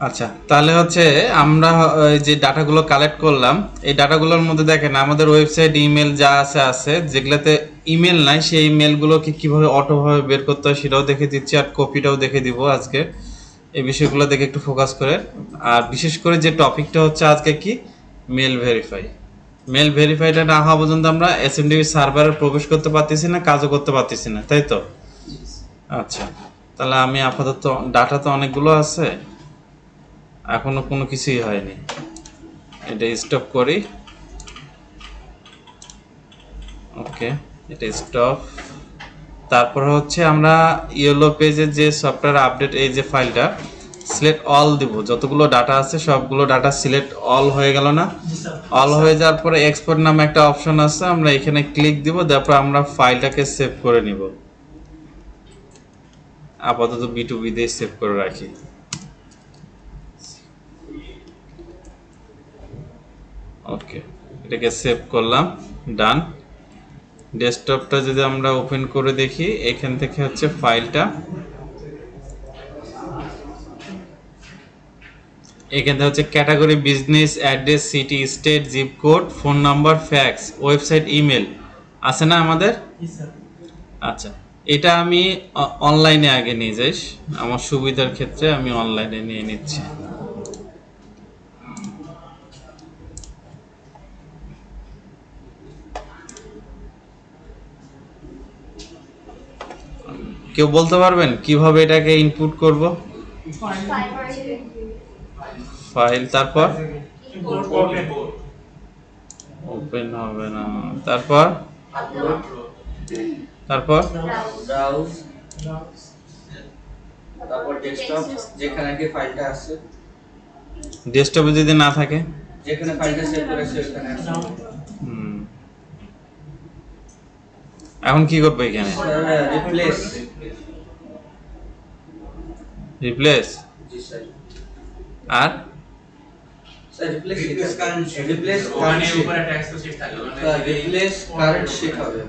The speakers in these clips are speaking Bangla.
আচ্ছা, তাহলে হচ্ছে আমরা এই যে ডাটাগুলো কালেক্ট করলাম, এই ডাটাগুলোর মধ্যে দেখেন আমাদের ওয়েবসাইট ইমেল যা আছে আছে, যেগুলোতে ইমেল নাই সেই ইমেলগুলোকে কিভাবে অটোভাবে বের করতে হয় সেটাও দেখে দিচ্ছি, আর কপিটাও দেখে দিব আজকে। এই বিষয়গুলো দেখে একটু ফোকাস করে। আর বিশেষ করে যে টপিকটা হচ্ছে আজকে কি, মেল ভেরিফাই। মেল ভেরিফাইটা না হওয়া পর্যন্ত আমরা এসএমডিবি সার্ভারে প্রবেশ করতে পারতেছি না, কাজও করতে পারতেছি না, তাই তো? আচ্ছা, তাহলে আমি আপাতত, ডাটা তো অনেকগুলো আছে, এখনো কোনো কিছুই হয়নি। এটা স্টপ করি। ওকে, এটা স্টপ। তারপর হচ্ছে আমরা ইয়েলো পেজের যে সফটওয়্যার আপডেট, এই যে ফাইলটা সিলেক্ট অল দিব, যতগুলো ডাটা আছে সবগুলো ডাটা সিলেক্ট অল হয়ে গেল না? অল হয়ে যাওয়ার পরে এক্সপোর্ট নামে একটা অপশন আছে, আমরা এখানে ক্লিক দিব, তারপর আমরা ফাইলটাকে সেভ করে নিব। আপাতত বি2বি দিয়ে সেভ করে রাখি। ওকে, এটাকে সেভ করলাম, ডান। ডেস্কটপটা যদি আমরা ওপেন করে দেখি, এখান থেকে হচ্ছে ফাইলটা, এখানে হচ্ছে category business, address, city, state, zip code, phone number, fax, website, email আছে না আমাদের? আচ্ছা, এটা আমি অনলাইনে আগে নিয়ে যাইস, আমার সুবিধার ক্ষেত্রে আমি অনলাইনে নিয়ে নিচ্ছি। কেউ বলতে পারবেন কিভাবে এটাকে ইনপুট করব? ফাইল, তারপর ওপেন হবে না, তারপর তারপর ব্রাউজ, তারপর ডেস্কটপ, যেখানে কি ফাইলটা আছে, ডেস্কটপে যদি না থাকে? যেখানে ফাইলটা সেভ করেছে ওখানে আছে। হুম, এখন কি করবো এখানে? রিপ্লেস। রিপ্লেস? জি স্যার। আর sir replace current, replace current উপরে ট্যাক্স তো শিট থাকে, স্যার রিপ্লেস কারেন্ট শিট হবে।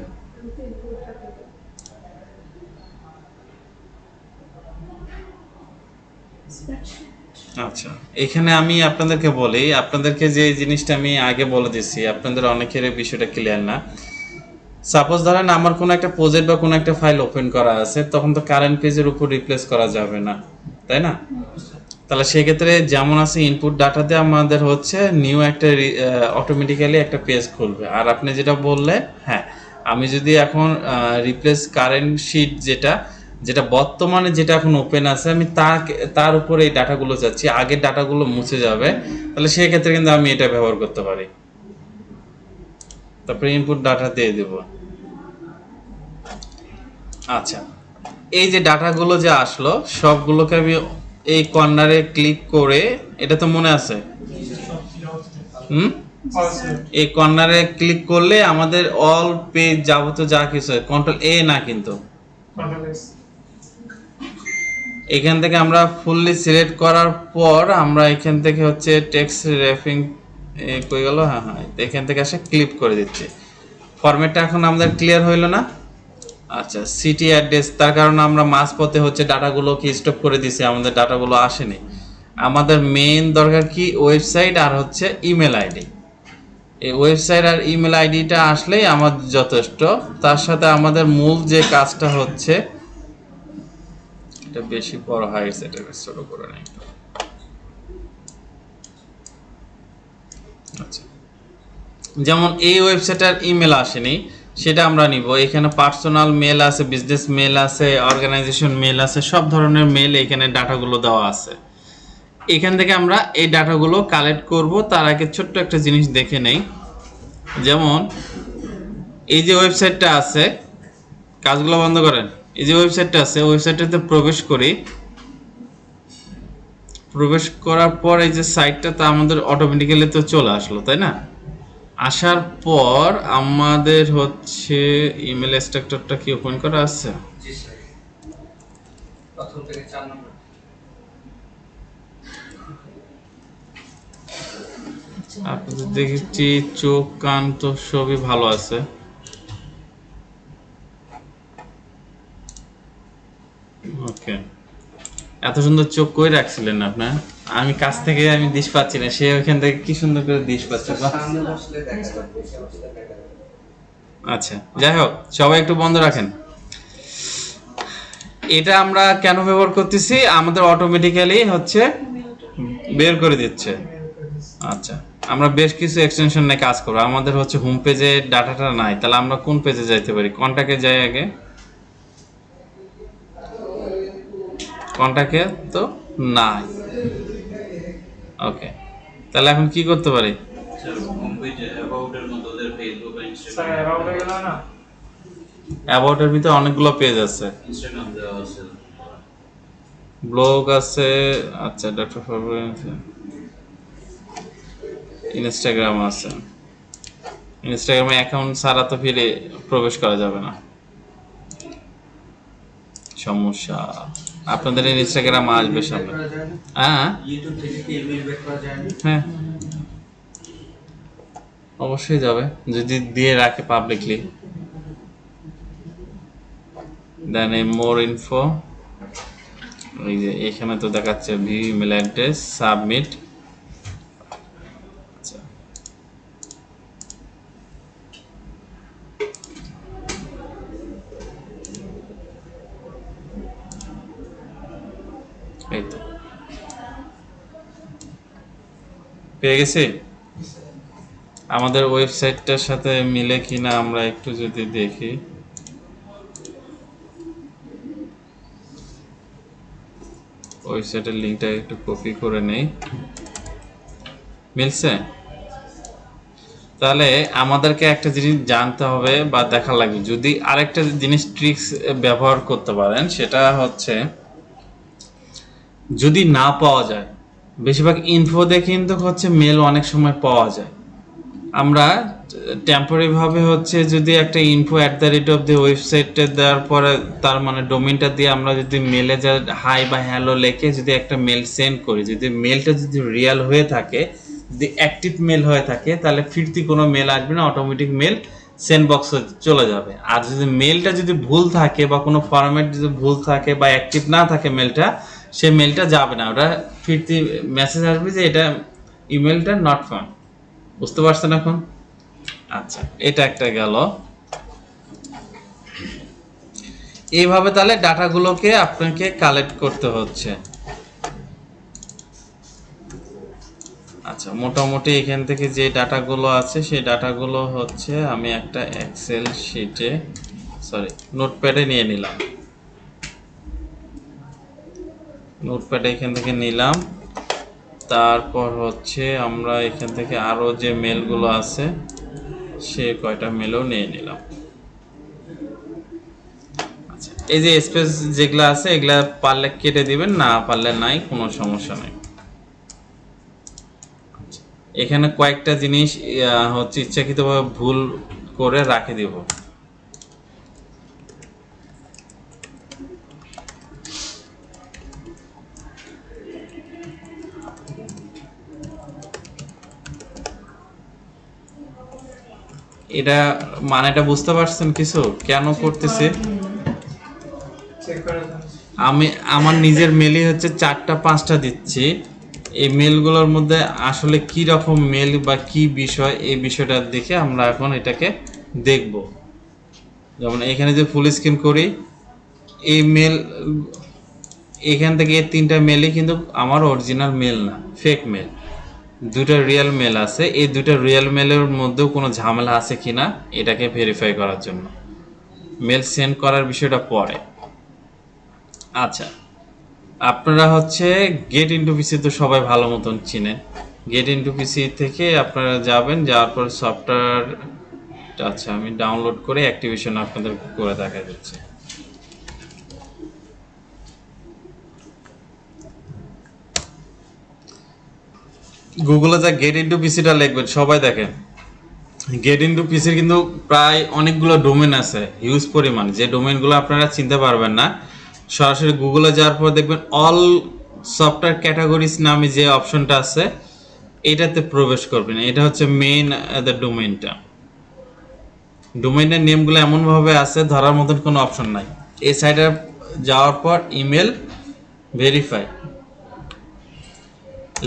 আচ্ছা, এখানে আমি আপনাদেরকে বলি, আপনাদেরকে যে জিনিসটা আমি আগে বলে দিচ্ছি, আপনাদের অনেকের এই বিষয়টা ক্লিয়ার না। সাপোজ ধরেন আমার কোনো একটা প্রজেক্ট বা কোনো একটা ফাইল ওপেন করা আছে, তখন তো কারেন্ট পেজের উপর রিপ্লেস করা যাবে না, তাই না? তাহলে সেক্ষেত্রে যেমন আছে ইনপুট ডাটাতে আমাদের হচ্ছে নিউ একটা অটোমেটিক্যালি একটা পেজ খুলবে। আর আপনি যেটা বললে, হ্যাঁ, আমি যদি এখন রিপ্লেস কারেন্ট শিট, যেটা যেটা বর্তমানে যেটা এখন ওপেন আছে, আমি তার উপরে এই ডাটাগুলো চাচ্ছি, আগের ডাটাগুলো মুছে যাবে, তাহলে সেক্ষেত্রে কিন্তু আমি এটা ব্যবহার করতে পারি। তারপরে ইনপুট ডাটা দিয়ে দেব। আচ্ছা, এই যে ডাটাগুলো যে আসলো সবগুলোকে আমি এই কর্নারে ক্লিক করে, এটা তো মনে আছে? হুম, এই কর্নারে ক্লিক করলে আমাদের অল পেজ যাবতীয় যা কিছু, কন্ট্রোল এ না কিন্তু, এখান থেকে আমরা ফুললি সিলেক্ট করার পর আমরা এখান থেকে হচ্ছে টেক্সট র্যাপিং কই গেল, হ্যাঁ হ্যাঁ, এখান থেকে এসে ক্লিক করে দিচ্ছি। ফরম্যাটটা এখন আমাদের ক্লিয়ার হইল না? আচ্ছা, সিটি অ্যাড্রেস, তার কারণে আমরা মাঝপথে হচ্ছে ডাটাগুলোকে স্টপ করে দিছি, আমাদের ডাটাগুলো আসেনি। আমাদের মেইন দরকার কি, ওয়েবসাইট আর হচ্ছে ইমেল আইডি। এই ওয়েবসাইট আর ইমেল আইডিটা আসলেই আমাদের যথেষ্ট। তার সাথে আমাদের মূল যে কাজটা হচ্ছে, এটা বেশি বড় হাইট সেটা ছোট করে নেই। আচ্ছা, যেমন এই ওয়েবসাইটের ইমেল আসেনি, সেটা আমরা নিব। এখানে পার্সোনাল মেল আছে, বিজনেস মেল আছে, অর্গানাইজেশন মেল আছে, সব ধরনের মেল এখানে ডাটাগুলো দেওয়া আছে। এখান থেকে আমরা এই ডাটাগুলো কালেক্ট করব। তার আগে ছোট্ট একটা জিনিস দেখে নেই। যেমন এই যে ওয়েবসাইটটা আছে, কাজগুলো বন্ধ করেন, এই যে ওয়েবসাইটটা আছে, ওয়েবসাইটটাতে প্রবেশ করি। প্রবেশ করার পর এই যে সাইটটা, তা আমাদের অটোমেটিক্যালি তো চলে আসলো, তাই না? আসার পর আমাদের হচ্ছে ইমেল স্ট্রাকচারটা কি ওপেন করা আছে? জি স্যার, প্রথম থেকে 4 নম্বর। আপনাদের দেখছি চোখ কান তো সবই ভালো আছে। ওকে, এত সুন্দর চোখ কই রাখছিলেন আপনার? আমি কাছ থেকে আমি দিশ পাচ্ছি না, সে ওখান থেকে কি সুন্দর করে দিশ পাচ্ছে। বাহ। সামনে বসলে দেখা যাবে, বসে বসলে দেখা যাবে। আচ্ছা, যাই হোক, সবাই একটু বন্ধ রাখেন। এটা আমরা কেন ব্যবহার করতেছি? আমাদের অটোমেটিক্যালি হচ্ছে বের করে দিচ্ছে। আচ্ছা, আমরা বেশ কিছু এক্সটেনশন নিয়ে কাজ করবো। আমাদের হচ্ছে হোম পেজে ডাটাটা নাই, তাহলে আমরা কোন পেজে যাইতে পারি? কন্টাক্টে যাই আগে। কন্টাক্টে তো নাই। ওকে, তাহলে এখন কি করতে পারি? হোম পেজে অ্যাবাউট এর মতো ওদের ফেসবুক আর স্যার ইনস্টাগ্রাম অ্যাবাউট হয়ে গেল না? অ্যাবাউট এর ভিতরে অনেকগুলো পেজ আছে, ইনস্টাগ্রাম দেওয়া আছে। ব্লগ আছে। আচ্ছা, ডক্টর ইনস্টাগ্রাম আছে। ইনস্টাগ্রামে অ্যাকাউন্ট ছাড়া তো ফিরে প্রবেশ করা যাবে না। সমস্যা, আপনাদের ইনস্টাগ্রাম আসবে সামনে। করা যায় না? হ্যাঁ ইউটিউব থেকে কি ইমেল বের করা যায় না? হ্যাঁ, অবশ্যই যাবে যদি দিয়ে রাখে পাবলিকলি। দেন মোর ইনফো, এই যে এখানে তো দেখাচ্ছে ভিউ ইমেল অ্যাড্রেস, সাবমিট। আচ্ছা, এই তো পেয়ে গেছি। আমাদের ওয়েবসাইটটার সাথে মিলে কিনা আমরা একটু যদি দেখি। ওয়েবসাইটের লিঙ্কটা একটু কপি করে নেই। মিলছে? তাহলে আমাদেরকে একটা জিনিস জানতে হবে বা দেখা লাগবে, যদি আরেকটা জিনিস ট্রিক্স ব্যবহার করতে পারেন, সেটা হচ্ছে যদি না পাওয়া যায়, বেশিরভাগ ইনফো দেখে কিন্তু হচ্ছে মেল অনেক সময় পাওয়া যায়। আমরা টেম্পোরারি ভাবে হচ্ছে যদি একটা ইনফো @the ওয়েবসাইটে দেওয়ার পরে তার মানে ডোমেইনটা দিয়ে আমরা যদি মেলে যা হাই বা হ্যালো লিখে যদি একটা মেল সেন্ড করি, যদি মেলটা যদি রিয়েল হয়ে থাকে, যদি অ্যাক্টিভ মেল হয়ে থাকে, তাহলে ফিরতি কোনো মেল আসবে না, অটোমেটিক মেল সেন্ড বক্সে চলে যাবে। আর যদি মেলটা যদি ভুল থাকে বা কোনো ফরম্যাট যদি ভুল থাকে বা অ্যাক্টিভ না থাকে মেলটা, সেই মেলটা যাবে না, ওটা ফিরতি মেসেজ আসবে যে এটা ইমেলটা নট ফাউন্ড। বুঝতে পারছেন এখন? আচ্ছা, এটা একটা গেল। এইভাবে তাহলে ডাটাগুলোকে আপনাকে কালেক্ট করতে হচ্ছে। আচ্ছা, মোটামুটি এখান থেকে যে ডাটাগুলো আছে সেই ডাটাগুলো হচ্ছে আমি একটা এক্সেল শিটে, সরি নোটপ্যাডে নিয়ে নিলাম। নোটপ্যাডে এখান থেকে নিলাম। তারপর হচ্ছে আমরা এখান থেকে আরো যে মেলগুলো আছে সে কয়টা মেলও নিয়ে নিলাম। আচ্ছা, এই যে স্পেস যেগুলো আছে এগুলা পারলে কেটে দিবেন, না পারলে নাই, কোনো সমস্যা নেই। আচ্ছা, এখানে কয়েকটা জিনিস হচ্ছে ইচ্ছাকৃতভাবে ভুল করে রাখে দিব। এটা মানেটা বুঝতে পারছেন কিছু কেন করতেছে? চেক করে দেন। আমি আমার নিজের মেলই হচ্ছে 4টা 5টা দিচ্ছি। এই মেলগুলোর মধ্যে আসলে কি রকম মেল বা কি বিষয়, এই বিষয়টা দেখে আমরা এখন এটাকে দেখব। যেমন এখানে যে ফুল স্ক্রিন করি, এই মেল এখান থেকে এই 3টা মেলই কিন্তু আমার অরিজিনাল মেল না, ফেক মেল। 2টা রিয়েল মেল আছে, এই 2টা রিয়েল মেলের মধ্যেও কোনো ঝামেলা আছে কিনা এটাকে ভেরিফাই করার জন্য। মেল সেন্ড করার বিষয়টা পরে। আচ্ছা, আপনারা হচ্ছে গেট ইনটু পিসি তো সবাই ভালো মতন চিনেন। গেট ইনটু পিসি থেকে আপনারা যাবেন, যাওয়ার পর সফটওয়্যার, আচ্ছা আমি ডাউনলোড করে অ্যাক্টিভেশন আপনাদের করে দেখা যাচ্ছে। গুগলে যা গেট ইনটু পিসিটা লিখবেন, সবাই দেখেন গেট ইনটু পিসির কিন্তু প্রায় অনেকগুলো ডোমেন আছে, হিউজ পরিমাণ, যে ডোমেনগুলো আপনারা চিনতে পারবেন না। সরাসরি গুগলে যাওয়ার পর দেখবেন অল সফটওয়্যার ক্যাটাগরিজ নামে যে অপশনটা আছে এটাতে প্রবেশ করবেন। এটা হচ্ছে মেইন ডোমেইনটা। ডোমেইনের নেমগুলো এমনভাবে আছে ধরার মতন কোনো অপশন নাই। এই সাইডে যাওয়ার পর ইমেল, ভেরিফাই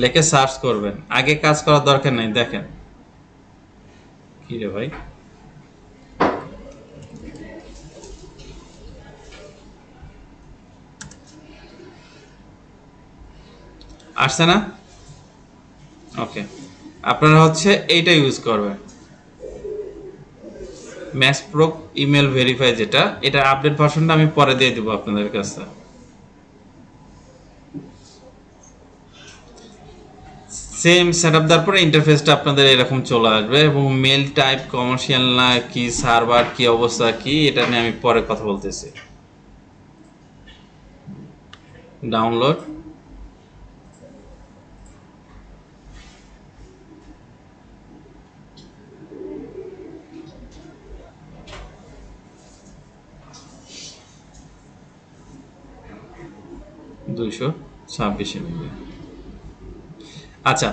লিখে সার্চ করবেন, আগে কাজ করার দরকার নেই। দেখেন কি রে ভাই, আসছে না? ওকে, আপনারা হচ্ছে এইটা ইউজ করবেন, ম্যাক্স প্রো ইমেল ভেরিফাই, যেটা এটা আপডেট ভার্সনটা আমি পরে দিয়ে দিব আপনাদের কাছে। সেম সেটআপ দেওয়ার পরে ইন্টারফেসটা আপনাদের এরকম চলে আসবে, এবং মেল টাইপ কমার্শিয়াল না কি, সার্ভার কি অবস্থা কি, এটা নিয়ে আমি পরে কথা বলতেছি। Download, $226 MB। আচ্ছা,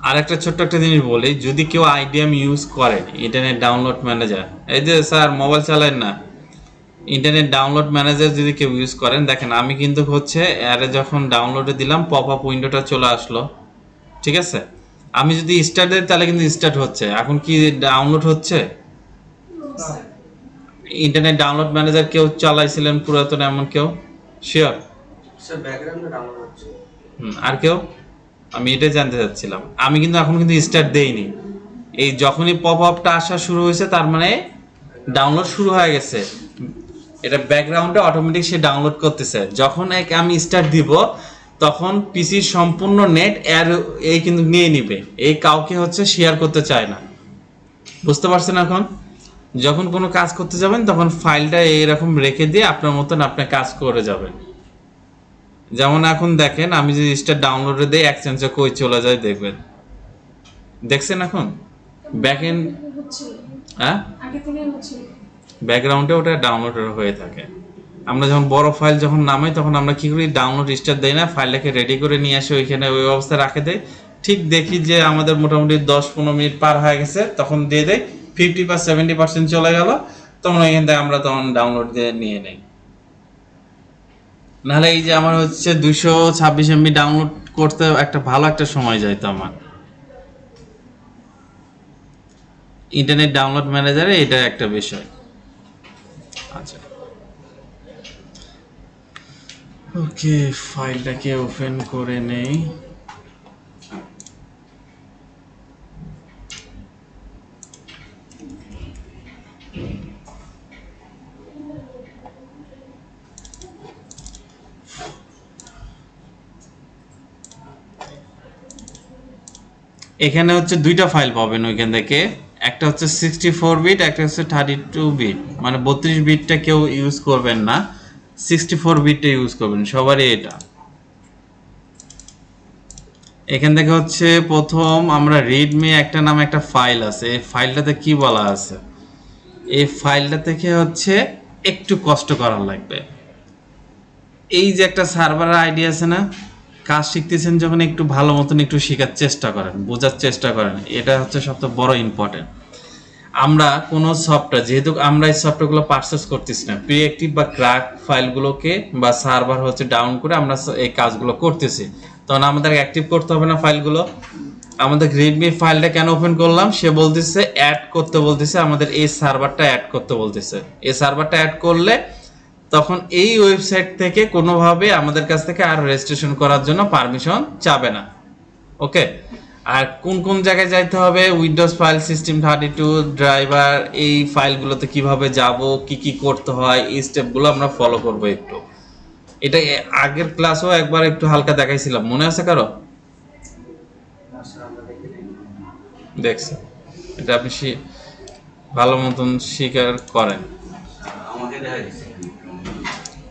আর একটা ছোট্ট একটা জিনিস বলি, যদি কেউ আইডিএম ইউজ করে ইন্টারনেট ডাউনলোড ম্যানেজার, এই যে স্যার মোবাইল চালায় না, ইন্টারনেট ডাউনলোড ম্যানেজার যদি কেউ ইউজ করেন, দেখেন আমি কিন্তু হচ্ছে এরে যখন ডাউনলোডে দিলাম পপ আপ উইন্ডোটা চলে আসলো, ঠিক আছে? আমি যদি স্টার্ট দিই তাহলে কিন্তু স্টার্ট হচ্ছে। এখন কি ডাউনলোড হচ্ছে? ইন্টারনেট ডাউনলোড ম্যানেজার কেউ চালাইছিলেন পুরাতন এমন কেউ? শিওর? স্যার ব্যাকগ্রাউন্ডে ডাউনলোড হচ্ছে। আর কেউ? আমি এটাই জানতে চাচ্ছিলাম। আমি কিন্তু এখন কিন্তু স্টার্ট দেইনি, এই যখনই পপ আপটা আসা শুরু হয়েছে তার মানে ডাউনলোড শুরু হয়ে গেছে। এটা ব্যাকগ্রাউন্ডে অটোমেটিক সে ডাউনলোড করতেছে। যখন আমি স্টার্ট দিব তখন পিসির সম্পূর্ণ নেট এই কিন্তু নিয়ে নিবে, এই কাউকে হচ্ছে শেয়ার করতে চায় না। বুঝতে পারছেন? এখন যখন কোনো কাজ করতে যাবেন তখন ফাইলটা এইরকম রেখে দিয়ে আপনার মতন আপনি কাজ করে যাবেন। যেমন এখন দেখেন আমি যদি স্টার ডাউনলোডে দিই এক্সচেঞ্জে কই চলে যায় দেখবেন, দেখছেন? এখন ব্যাকএন্ড হ্যাঁ ব্যাকগ্রাউন্ডে ওটা ডাউনলোড হয়ে থাকে। আমরা যখন বড় ফাইল যখন নামাই তখন আমরা কি করি, ডাউনলোড স্টার্ট দেই না, ফাইলটাকে রেডি করে নিয়ে আসে ওইখানে ওই অবস্থায় রাখে দেয়। ঠিক দেখি যে আমাদের মোটামুটি 10-15 মিনিট পার হয়ে গেছে, তখন দিয়ে দেয় 50 বা 70% চলে গেল, তখন ওইখান থেকে আমরা তখন ডাউনলোড দিয়ে নিয়ে নেই। নাহলে এই যে আমার হচ্ছে 226 MB ডাউনলোড করতে একটা ভালো একটা সময় যাইতো আমার। ইন্টারনেট ডাউনলোড ম্যানেজারে এটা একটা বিষয়। আচ্ছা, ওকে, ফাইলটাকে ওপেন করে নেই। এখানে হচ্ছে দুইটা ফাইল পাবেন ওইখান থেকে, একটা হচ্ছে 64 বিট, একটা হচ্ছে 32 বিট। মানে 32 বিটটা কেউ ইউজ করবেন না, 64 বিটটা ইউজ করবেন সবারই এটা। এখান থেকে হচ্ছে প্রথম আমরা রিডমি একটা নামে একটা ফাইল আছে, এই ফাইলটাতে কি বলা আছে, এই ফাইলটা থেকে হচ্ছে একটু কষ্ট করার লাগবে। এই যে একটা সার্ভারের আইডি আছে না, কাজ শিখতেছেন যখন একটু ভালো মতন একটু শেখার চেষ্টা করেন, বোঝার চেষ্টা করেন, এটা হচ্ছে সবচেয়ে বড় ইম্পর্টেন্ট। আমরা কোনো সফটওয়্যার, যেহেতু আমরা এই সফটওয়্যারগুলো পারচেস করতেছি না, প্রি অ্যাক্টিভ বা ক্র্যাক ফাইলগুলোকে বা সার্ভার হচ্ছে ডাউন করে আমরা এই কাজগুলো করতেছি, তখন আমাদের অ্যাক্টিভ করতে হবে না ফাইলগুলো। আমাদের রেডমি ফাইলটা কেন ওপেন করলাম, সে বলতেছে অ্যাড করতে বলতেছে, আমাদের এই সার্ভারটা অ্যাড করতে বলতেছে। এই সার্ভারটা অ্যাড করলে তখন এই ওয়েবসাইট থেকে কোনোভাবে আমাদের কাছ থেকে আর রেজিস্ট্রেশন করার জন্য পারমিশন চাবে না। ওকে, আর কোন কোন জায়গায় যাইতে হবে, উইন্ডোজ ফাইল সিস্টেম 32 ড্রাইভার, এই ফাইলগুলোতে কিভাবে যাব, কি কি করতে হয়, এই স্টেপগুলো আমরা ফলো করব একটু। এটা আগের ক্লাসেও একবার একটু হালকা দেখাইছিলাম, মনে আছে কারো? দেখছেন? এটা আপনি ভালো মতন স্বীকার করেন। আমাকে দেখা গেছে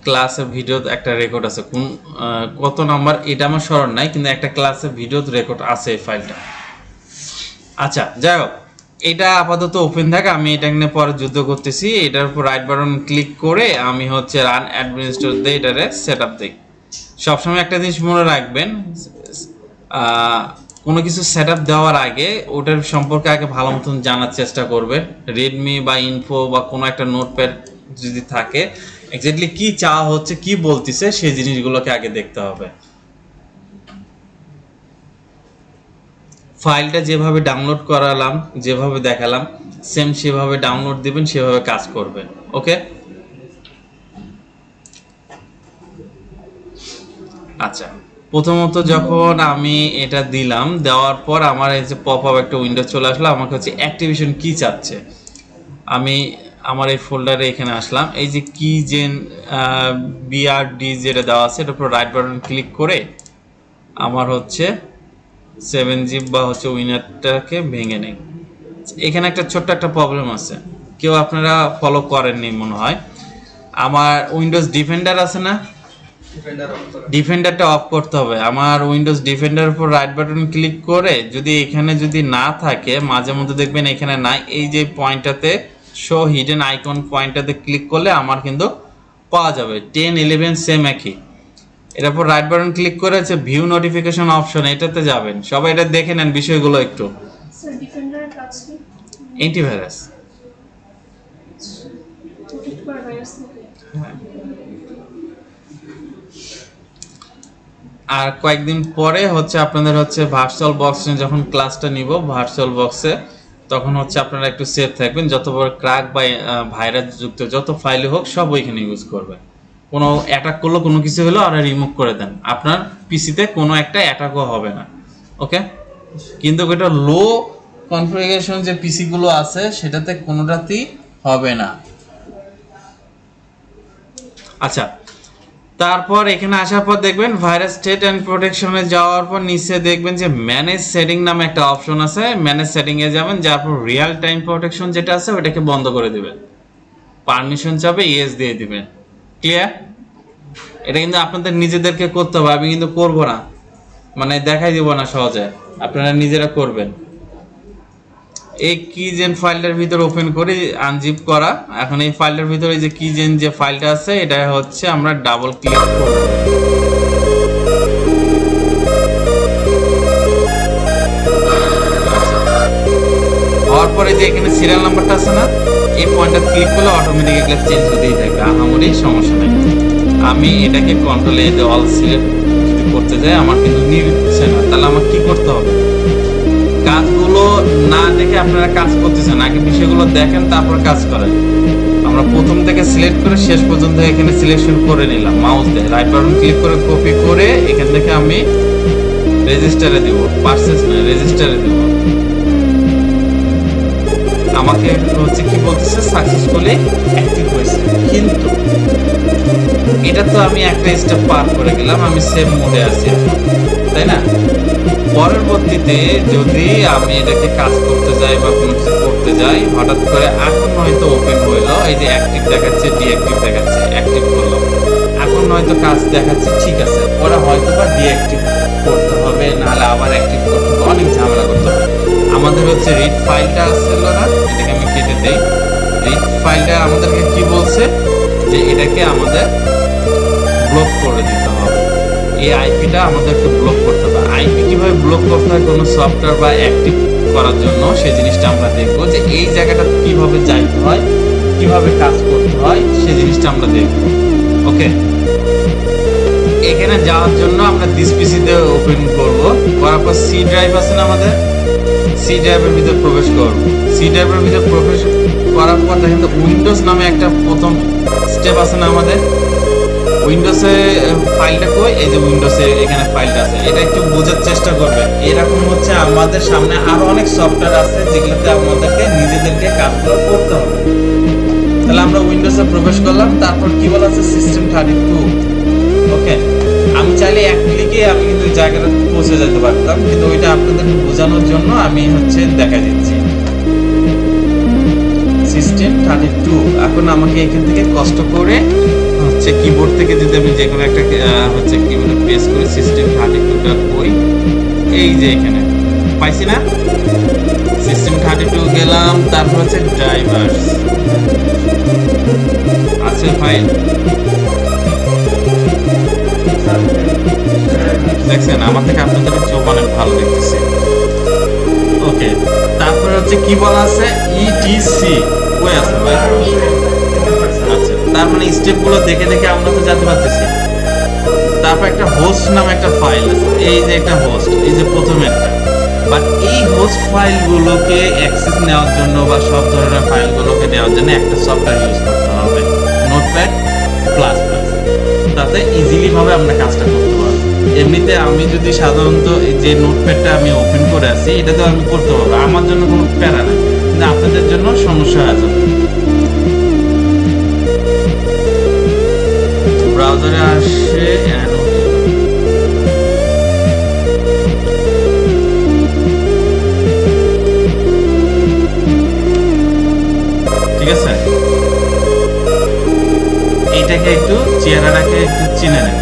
ক্লাসের ভিডিও একটা রেকর্ড আছে, কোন কত নাম্বার এটা আমার স্মরণ নাই, কিন্তু একটা ক্লাসের ভিডিও রেকর্ড আছে এই ফাইলটা। আচ্ছা, যাই হোক, এটা আপাতত ওপেন থাকে, আমি এটা নিয়ে পরে যুদ্ধ করতেছি। এটার উপর রাইট বাটন ক্লিক করে আমি হচ্ছে রান অ্যাডমিনিস্ট্রেটর দিয়ে এটারে সেট আপ দিই। সবসময় একটা জিনিস মনে রাখবেন, কোনো কিছু সেট আপ দেওয়ার আগে ওটার সম্পর্কে আগে ভালো মতন জানার চেষ্টা করবেন। রেডমি বা ইনফো বা কোনো একটা নোটপ্যাড যদি থাকে, এক্স্যাক্টলি কি চাওয়া হচ্ছে, কি বলতেছে, সেই জিনিসগুলোকে আগে দেখতে হবে। ফাইলটা যেভাবে ডাউনলোড করালাম, যেভাবে দেখালাম, সেম সেভাবে ডাউনলোড দিবেন, সেভাবে কাজ করবেন। ওকে, আচ্ছা। প্রথমত যখন আমি এটা দিলাম, দেওয়ার পর আমার এই যে পপ আপ একটা উইন্ডো চলে আসলো, আমাকে হচ্ছে অ্যাক্টিভেশন কি চাচ্ছে। আমি আমার এই ফোল্ডারে এখানে আসলাম, এই যে কি জেন বিআরডি যেটা দেওয়া আছে, এটার উপর রাইট বাটন ক্লিক করে আমার হচ্ছে 7zip বা হচ্ছে উইনারটাকে ভেঙে নেই। এখানে একটা ছোট্ট একটা প্রবলেম আছে, কেউ আপনারা ফলো করেননি মনে হয়। আমার উইন্ডোজ ডিফেন্ডার আছে না, ডিফেন্ডারটা অফ করতে হবে। আমার উইন্ডোজ ডিফেন্ডার উপর রাইট বাটন ক্লিক করে যদি এখানে যদি না থাকে, মাঝে মধ্যে দেখবেন এখানে নাই, এই যে পয়েন্টটাতে শো হিডেন আইকন পয়েন্টটাতে ক্লিক করলে আমার কিন্তু পাওয়া যাবে। 10 11 সেম একই। এর উপর রাইট বাটন ক্লিক করে হচ্ছে ভিউ নোটিফিকেশন অপশন, এটাতে যাবেন। সবাই এটা দেখে নেন বিষয়গুলো একটু। স্যার ডিফেন্ডারের কাজ কি? অ্যান্টিভাইরাস। প্রোটেক্ট করা ভাইরাস থেকে। আর কয়েকদিন পরে হচ্ছে আপনাদের হচ্ছে ভার্চুয়াল বক্সে যখন ক্লাসটা নিব, ভার্চুয়াল বক্সে তখন হচ্ছে আপনারা একটু সেফ থাকবেন। যত বড় ক্র্যাক বা ভাইরাস যুক্ত যত ফাইল হোক সব ওইখানে ইউজ করবেন। কোনো অ্যাটাক করলো, কোনো কিছু হলো, আর রিমুভ করে দেন, আপনার পিসিতে কোনো একটা অ্যাটাকও হবে না। ওকে, কিন্তু এটা লো কনফিগারেশন যে পিসিগুলো আছে সেটাতে কোনোটাতেই হবে না। আচ্ছা, তারপর এখানে আসার পর দেখবেন ভাইরাস স্টেট অ্যান্ড প্রোটেকশনে যাওয়ার পর নিচে দেখবেন যে ম্যানেজ সেটিং নামে একটা অপশন আছে। ম্যানেজ সেটিং এ যাবেন, যার পর রিয়েল টাইম প্রোটেকশন যেটা আছে ওটাকে বন্ধ করে দিবেন। পারমিশন চাবে ইয়েস দিয়ে দিবেন। ক্লিয়ার? এটা কিন্তু আপনাদের নিজেদেরকে করতে হবে, আমি কিন্তু করব না, মানে দেখাই দিব না সহজে, আপনারা নিজেরা করবেন। এই কিজেন ফাইলটার ভিতর ওপেন করে আনজিপ করা। এখন এই ফাইলটার ভিতরে যে কিজেন যে ফাইলটা আছে এটা হচ্ছে আমরা ডাবল ক্লিক করব। হওয়ার পরে যে এখানে সিরিয়াল নাম্বারটা আছে না, এই পয়েন্টটা ক্লিক করলে অটোমেটিক এগুলো চেঞ্জ হতেই থাকবে, আহামরি সমস্যা নেই। আমি এটাকে কন্ট্রোল এ অল সিলেক্ট যদি করতে যাই আমার কিন্তু নিচ্ছে না, তাহলে আমার কি করতে হবে? কাজগুলো না দেখে আপনারা কাজ করতেছেন, আগে বিষয়গুলো দেখেন তারপর কাজ করেন। আমরা প্রথম থেকে সিলেক্ট করে শেষ পর্যন্ত এখানে সিলেকশন করে নিলাম, মাউস দিয়ে রাইট বাটন ক্লিক করে কপি করে এখান থেকে আমি রেজিস্টারে দিব, পারচেজ না রেজিস্টারে দিব। আমাকে হচ্ছে কি বলতেছে সাকসেসফুলি অ্যাক্টিভ হয়েছে, কিন্তু এটা তো আমি একটা স্টেপ পার করে গেলাম, আমি সেভ মোডে আছি, তাই না? পরবর্তীতে যদি আমি এটাকে কাজ করতে যাই বা কোনো কিছু করতে যাই, হঠাৎ করে এখন হয়তো ওপেন হইলো, এই যে অ্যাক্টিভ দেখাচ্ছে, ডিঅ্যাক্টিভ দেখাচ্ছে, অ্যাক্টিভ করলাম, এখন হয়তো কাজ দেখাচ্ছে, ঠিক আছে, পরে হয়তো বা ডিঅ্যাক্টিভ করতে হবে, নাহলে আবার অ্যাক্টিভ করতে হবে, অনেক ঝামেলা করতে হবে। আমাদের হচ্ছে রিড ফাইলটা আসছিল না, এটাকে আমি কেটে দেই। রিড ফাইলটা আমাদেরকে কি বলছে যে এটাকে আমাদের ব্লক করে দিতে হবে, এই আইপিটা আমাদেরকে ব্লক করতে হবে। আইপি কিভাবে ব্লক করতে হয় কোনো সফটওয়্যার বা অ্যাক্টিভ করার জন্য, সেই জিনিসটা আমরা দেখবো, যে এই জায়গাটা কিভাবে যাইতে হয়, কিভাবে কাজ করতে হয়, সেই জিনিসটা আমরা দেখবো। ওকে, এখানে যাওয়ার জন্য আমরা দিস পিসিতে ওপেন করব, করার পর সি ড্রাইভ আছে না আমাদের, সি ড্রাইভের ভিতর প্রবেশ করব। সি ড্রাইভের ভিতর প্রবেশ করার পর দেখেন তো উইন্ডোজ নামে একটা প্রথম স্টেপ আছে না আমাদের, উইন্ডোজে ফাইলটা কই, এই যে উইন্ডোজে এখানে ফাইলটা আছে, এটা একটু বোঝার চেষ্টা করবেন। এরকম হচ্ছে আমাদের সামনে আরো অনেক সফটওয়্যার আছে যেগুলোতে আমাদেরকে নিজেদেরকে কাজগুলো করতে হবে। তাহলে আমরা উইন্ডোজে প্রবেশ করলাম, তারপর কি বলা আছে সিস্টেম 32। ওকে, আমি চাইলে এক ক্লিকে আমি কিন্তু ওই জায়গাটা পৌঁছে যেতে পারতাম, কিন্তু ওইটা আপনাদেরকে বোঝানোর জন্য আমি হচ্ছে দেখা দিচ্ছি সিস্টেম 32। এখন আমাকে এখান থেকে কষ্ট করে হচ্ছে কিবোর্ড থেকে যদি আমি যে কোনো একটা হচ্ছে কিবোর্ডে প্রেস করি, সিস্টেম 32টা কই, এই যে এখানে পাইছি না, সিস্টেম 32 গেলাম, তারপর হচ্ছে ড্রাইভারস আছে ফাইল, দেখছেন আমার থেকে আপনাদের চোখ অনেক ভালো দেখতেছে। ওকে, তারপরে হচ্ছে কি বলা আছে ইটিসি কই আছে ভাই? আচ্ছা, তার মানে স্টেপগুলো দেখে দেখে আমরা তো জানতে পারতেছি। তারপর একটা হোস্ট নামে একটা ফাইল আছে, এই যে একটা হোস্ট, এই যে প্রথমে একটা। বাট এই হোস্ট ফাইলগুলোকে অ্যাক্সেস নেওয়ার জন্য বা সব ধরনের ফাইলগুলোকে নেওয়ার জন্য একটা সফটওয়্যার ইউজ করতে হবে, নোটপ্যাড প্লাস প্লাস। তাতে ইজিলি ভাবে আমরা কাজটা করতে পারবো। এমনিতে আমি যদি সাধারণত এই যে নোটপ্যাডটা আমি ওপেন করে আছি, এটাতে আমি করতে পারবো, আমার জন্য কোনো প্যারা নেই, কিন্তু আপনাদের জন্য সমস্যা হয়ে যাবে। ব্রাউজারে আসে ঠিক আছে, এইটাকে একটু চেহারাটাকে একটু চিনে নেন,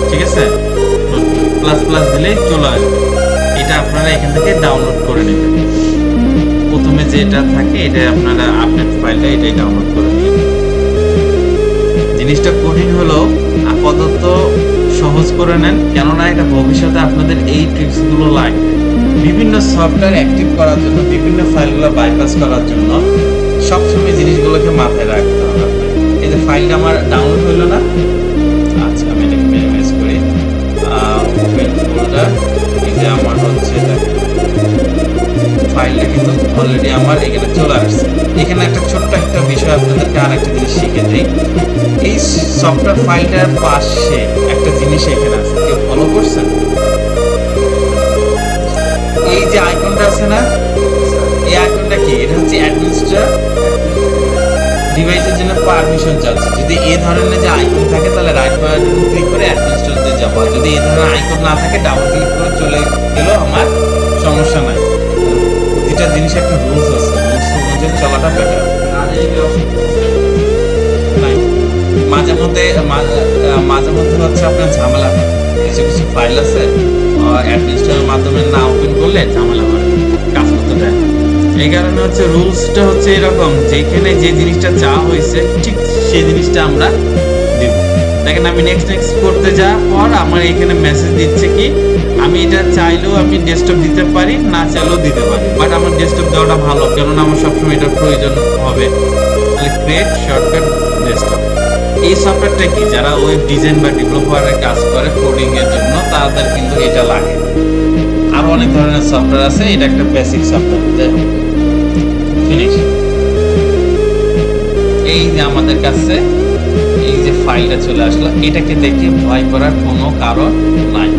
ঠিক আছে। প্লাস প্লাস দিলেই চলে আসবে। এটা আপনারা এখান থেকে ডাউনলোড করে নেবেন। প্রথমে যেটা থাকে এটা আপনারা আপডেট ফাইলটা এটাই ডাউনলোড করে নেবেন। জিনিসটা কঠিন হলেও আপাতত সহজ করে নেন, কেননা এটা ভবিষ্যতে আপনাদের এই ট্রিক্সগুলো লাগবে। বিভিন্ন সফটওয়্যার অ্যাক্টিভ করার জন্য, বিভিন্ন ফাইলগুলো বাইপাস করার জন্য সবসময় জিনিসগুলোকে মাথায় রাখতে হবে। এই যে ফাইলটা আমার ডাউনলোড হইলো না, আচ্ছা আমি এটাকে মিনিমাইজ করি, ওপেন ফোল্ডার। এই যে আমার হচ্ছে ফাইলটা কিন্তু অলরেডি আমার এখানে চলে আসছে। এখানে একটা ছোট্ট একটা বিষয় আপনাদেরকে আর একটা জিনিস শিখে দিই। এই সফটওয়্যার ফাইলটার পাশে একটা জিনিস এখানে আছে, কেউ ফলো করছেন? এই যে আইকনটা আছে না, এই আইকনটা কি? এটা হচ্ছে অ্যাডমিনিস্ট্রেটর ডিভাইসের জন্য পারমিশন চাচ্ছে। যদি এই ধরনের যে আইকন থাকে তাহলে রাইট বাটন ক্লিক করে অ্যাডমিনিস্ট্রেটরতে যাব, আর যদি এই ধরনের আইকন না থাকে ডাবল ক্লিক করে চলে গেলেও আমার সমস্যা নাই। প্রতিটা জিনিস একটা রুলস আছে, রুলস অনুযায়ী চলাটা বেটার। মাঝে মধ্যে হচ্ছে আপনার ঝামেলা হয়, কিছু কিছু ফাইল আছে অ্যাডমিনিস্ট্রেটরের মাধ্যমে না ওপেন করলে ঝামেলা হয়, কাজ করতে দেয়। এই কারণে হচ্ছে রুলসটা হচ্ছে এরকম, যেখানে যে জিনিসটা চাওয়া হয়েছে ঠিক সেই জিনিসটা আমরা দিব। দেখেন আমি নেক্সট করতে যাওয়ার পর আমার এখানে মেসেজ দিচ্ছে কি আমি এটা চাইলেও আমি ডেস্কটপ দিতে পারি, না চাইলেও দিতে পারি, বাট আমার ডেস্কটপ দেওয়াটা ভালো, কেননা আমার সবসময় এটার প্রয়োজন হবে। তাহলে ক্রিয়েট শর্টকাট ডেস্কটপ, এই সফটওয়্যারটা কি যারা ওয়েব ডিজাইন বা ডেভেলপারের কাজ করে কোডিং এর জন্য তাদের কিন্তু এটা লাগে। আরো অনেক ধরনের সফটওয়্যার আছে, এটা একটা বেসিক সফটওয়্যার। ফিনিশ। এই যে আমাদের কাছে এই যে ফাইলটা চলে আসলো, এটাকে দেখে ভয় করার কোনো কারণ নাই।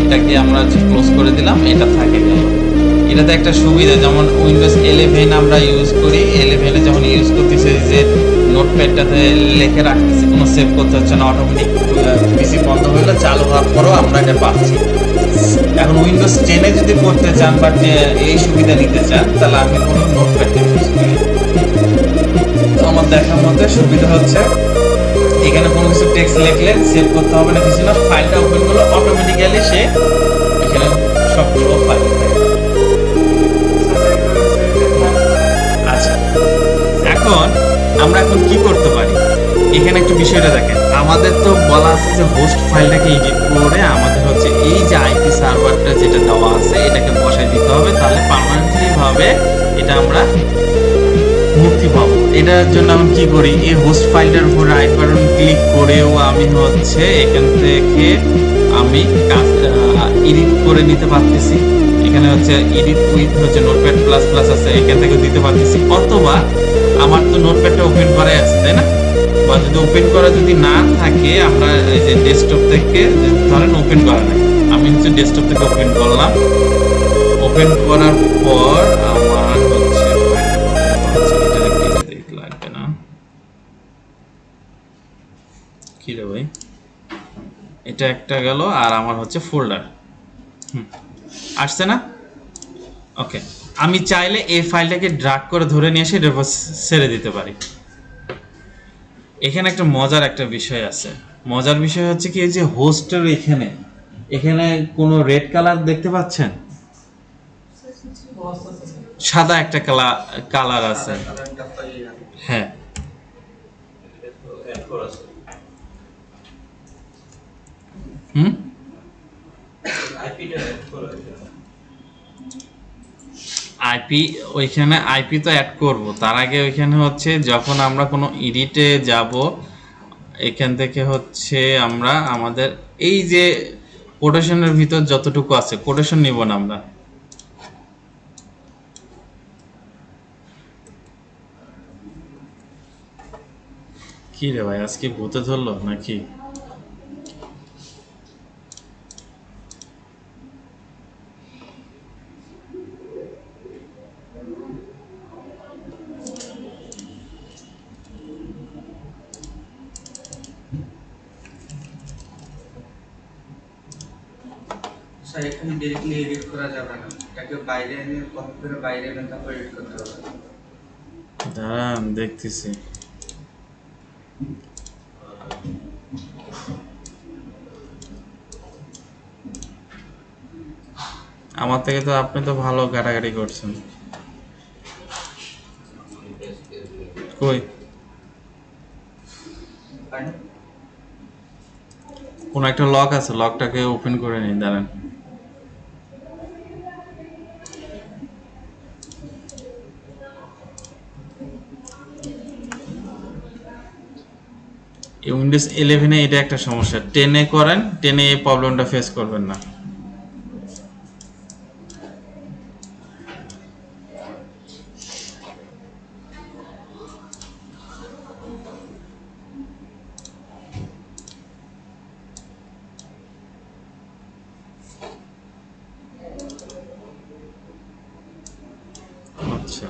এটাকে আমরা ক্লোজ করে দিলাম, এটা থাকে গেল। এটাতে একটা সুবিধা, যেমন উইন্ডোজ 11 আমরা ইউজ করি, 11 যখন ইউজ করতেছি যে নোটপ্যাডটাতে লিখে রাখতেছি, কোনো সেভ করতে হচ্ছে না, অটোমেটিক পিসি বন্ধ হইলে চালু হওয়ার পরও আমরা এটা পাচ্ছি। এখন উইন্ডোজ 10 যদি করতে চান বা এই সুবিধা নিতে চান, তাহলে আমি কোনো নোটপ্যাড ইউজ করি। আমার দেখার মধ্যে সুবিধা হচ্ছে এখানে কোনো কিছু টেক্সট লিখলে সেভ করতে হবে না, কিছু না, ফাইলটা ওপেন করলে অটোমেটিক্যালি সে এখানে সবগুলো ফাইল থাকে। আচ্ছা, এখন আমরা কি করতে পারি, এখানে একটু বিষয়টা দেখেন। আমাদের তো বলা আছে যে হোস্ট ফাইলটাকে এডিট করে আমাদের হচ্ছে এই যে আইপি সার্ভারটা যেটা দেওয়া আছে এটাকে বসাই দিতে হবে, তাহলে পার্মানেন্টলি ভাবে এটা আমরা মুক্তি পাবো। এটার জন্য আমি কি করি, এই হোস্ট ফাইলটার উপর রাইট বাটন ক্লিক করেও আমি হচ্ছে এখান থেকে আমি এডিট করে নিতে পারতেছি। এখানে হচ্ছে এডিট উইথ হচ্ছে নোটপ্যাড প্লাস প্লাস আছে, এখান থেকে দিতে পারতেছি। অথবা আমার তো নোটপ্যাডটা ওপেন করাই আছে, তাই না? বা যদি ওপেন করা যদি না থাকে, আমরা এই যে ডেস্কটপ থেকে ধরেন ওপেন করা নাই, আমি হচ্ছে ডেস্কটপ থেকে ওপেন করলাম। ওপেন করার পর আমার হচ্ছে লাগবে না, কি রে ভাই, এটা একটা গেল, আর আমার হচ্ছে ফোল্ডার আসছে না। ওকে, আমি চাইলে এই ফাইলটাকে ড্রাগ করে ধরে নিয়ে এসে এটার উপর ছেড়ে দিতে পারি। এখানে একটা মজার একটা বিষয় আছে, মজার বিষয় হচ্ছে কি, এই যে হোস্টের এখানে কোনো রেড কালার দেখতে পাচ্ছেন? সাদা একটা কালার আছে, হ্যাঁ। আইপি, ওইখানে আইপি তো অ্যাড করব, তার আগে ওইখানে হচ্ছে যখন আমরা কোনো এডিটে যাব, এখান থেকে হচ্ছে আমরা আমাদের এই যে কোটেশনের ভিতর যতটুকু আছে, কোটেশন নিব না আমরা। কি রে ভাই, আজকে ভূতে ধরলো নাকি? স্যার এখানে ডিরেক্টলি এডিট করা যাবে না, এটাকে বাইরে এনে কপি করে বাইরে এনে তারপর এডিট করতে হবে। দাঁড়ান দেখতেছি। আমার থেকে তো আপনি তো ভালো ঘাটাঘাটি করছেন। কই ফাইন। কোন একটা লক আছে, লকটাকে ওপেন করে নিই, দাঁড়ান। উইন্ডোজ 11 এ এটা একটা সমস্যা, 10 এ করেন, 10 এ এই প্রবলেমটা ফেস করবেন না। আচ্ছা,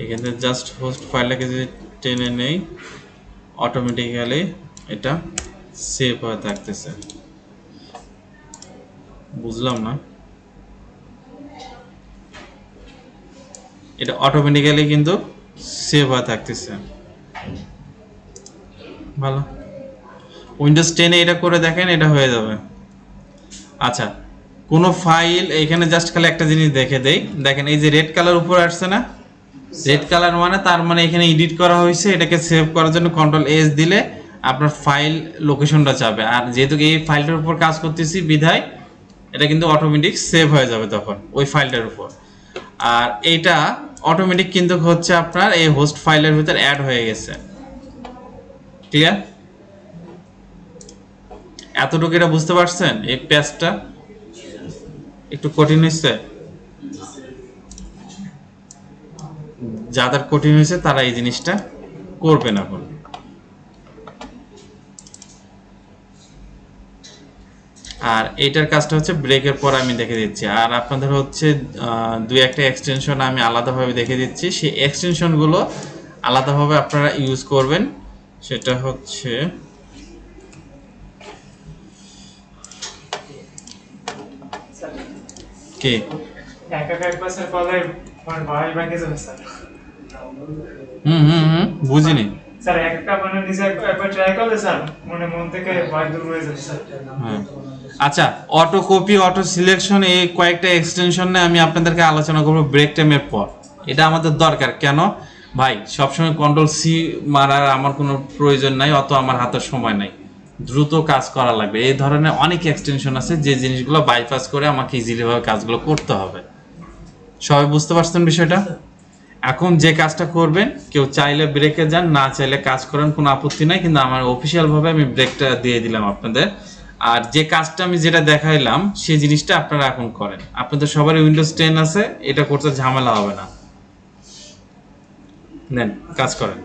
এখানে জাস্ট হোস্ট ফাইলটাকে যদি টেনে নেই, অটোমেটিক্যালি এটা সেভ হয়ে থাকতেছে। বুঝলাম না, এটা অটোমেটিক্যালি কিন্তু সেভ হয়ে থাকতেছে। ভালো, উইন্ডোজ 10 এ এটা করে দেখেন, এটা হয়ে যাবে। আচ্ছা, কোনো ফাইল এখানে জাস্ট খালি একটা জিনিস দেখে দেই, দেখেন এই যে রেড কালার উপরে আসছে না, রেড কালার মানে তার মানে এখানে এডিট করা হয়েছে। এটাকে সেভ করার জন্য কন্ট্রোল এস দিলে আপনার ফাইল লোকেশনটা যাবে, আর যেহেতু এই ফাইলটার উপর কাজ করতেছি বিধায় এটা কিন্তু অটোমেটিক সেভ হয়ে যাবে তখন ওই ফাইলটার উপর। আর এইটা অটোমেটিক কিন্তু হচ্ছে আপনার এই হোস্ট ফাইলের ভিতর অ্যাড হয়ে গেছে। ক্লিয়ার? এতটুকু এটা বুঝতে পারছেন? এই পেজটা একটু কঠিন হয়েছে, যাদের কঠিন হয়েছে তারা এই জিনিসটা করবে না। এখন আর এইটার কাজটা হচ্ছে ব্রেকের পর আমি দেখে দিচ্ছি, আর আপনাদের হচ্ছে দুই একটা এক্সটেনশন আমি আলাদাভাবে দেখে দিচ্ছি, সেই এক্সটেনশনগুলো আলাদাভাবে আপনারা ইউজ করবেন। সেটা হচ্ছে কি, একা একবার স্যার করলে আমার ভাই ভেঙে যাবে স্যার। বুঝিনি স্যার একটা মানে নিজে একবার ট্রাই করলে স্যার মন থেকে ভয় দূর হয়ে যাবে স্যার। হ্যাঁ, আচ্ছা, অটো কপি, অটো সিলেকশন, এই কয়েকটা এক্সটেনশন নিয়ে আমি আপনাদেরকে আলোচনা করবো ব্রেক টাইমের পর। এটা আমাদের দরকার কেন ভাই, সবসময় কন্ট্রোল সি মারার আমার কোনো প্রয়োজন নাই, অত আমার হাতে সময় নাই, দ্রুত কাজ করা লাগবে। এই ধরনের অনেক এক্সটেনশন আছে যে জিনিসগুলো বাইপাস করে আমাকে ইজিলি ভাবে কাজগুলো করতে হবে। সবাই বুঝতে পারছেন বিষয়টা? এখন যে কাজটা করবেন, কেউ চাইলে ব্রেকে যান, না চাইলে কাজ করেন, কোনো আপত্তি নাই, কিন্তু আমার অফিসিয়াল ভাবে আমি ব্রেকটা দিয়ে দিলাম আপনাদের। আর যে কাজটা আমি যেটা দেখাইলাম সেই জিনিসটা আপনারা এখন করেন। আপনাদের সবারই উইন্ডোজ 10 আছে, এটা করতে ঝামেলা হবে না। নেন কাজ করেন।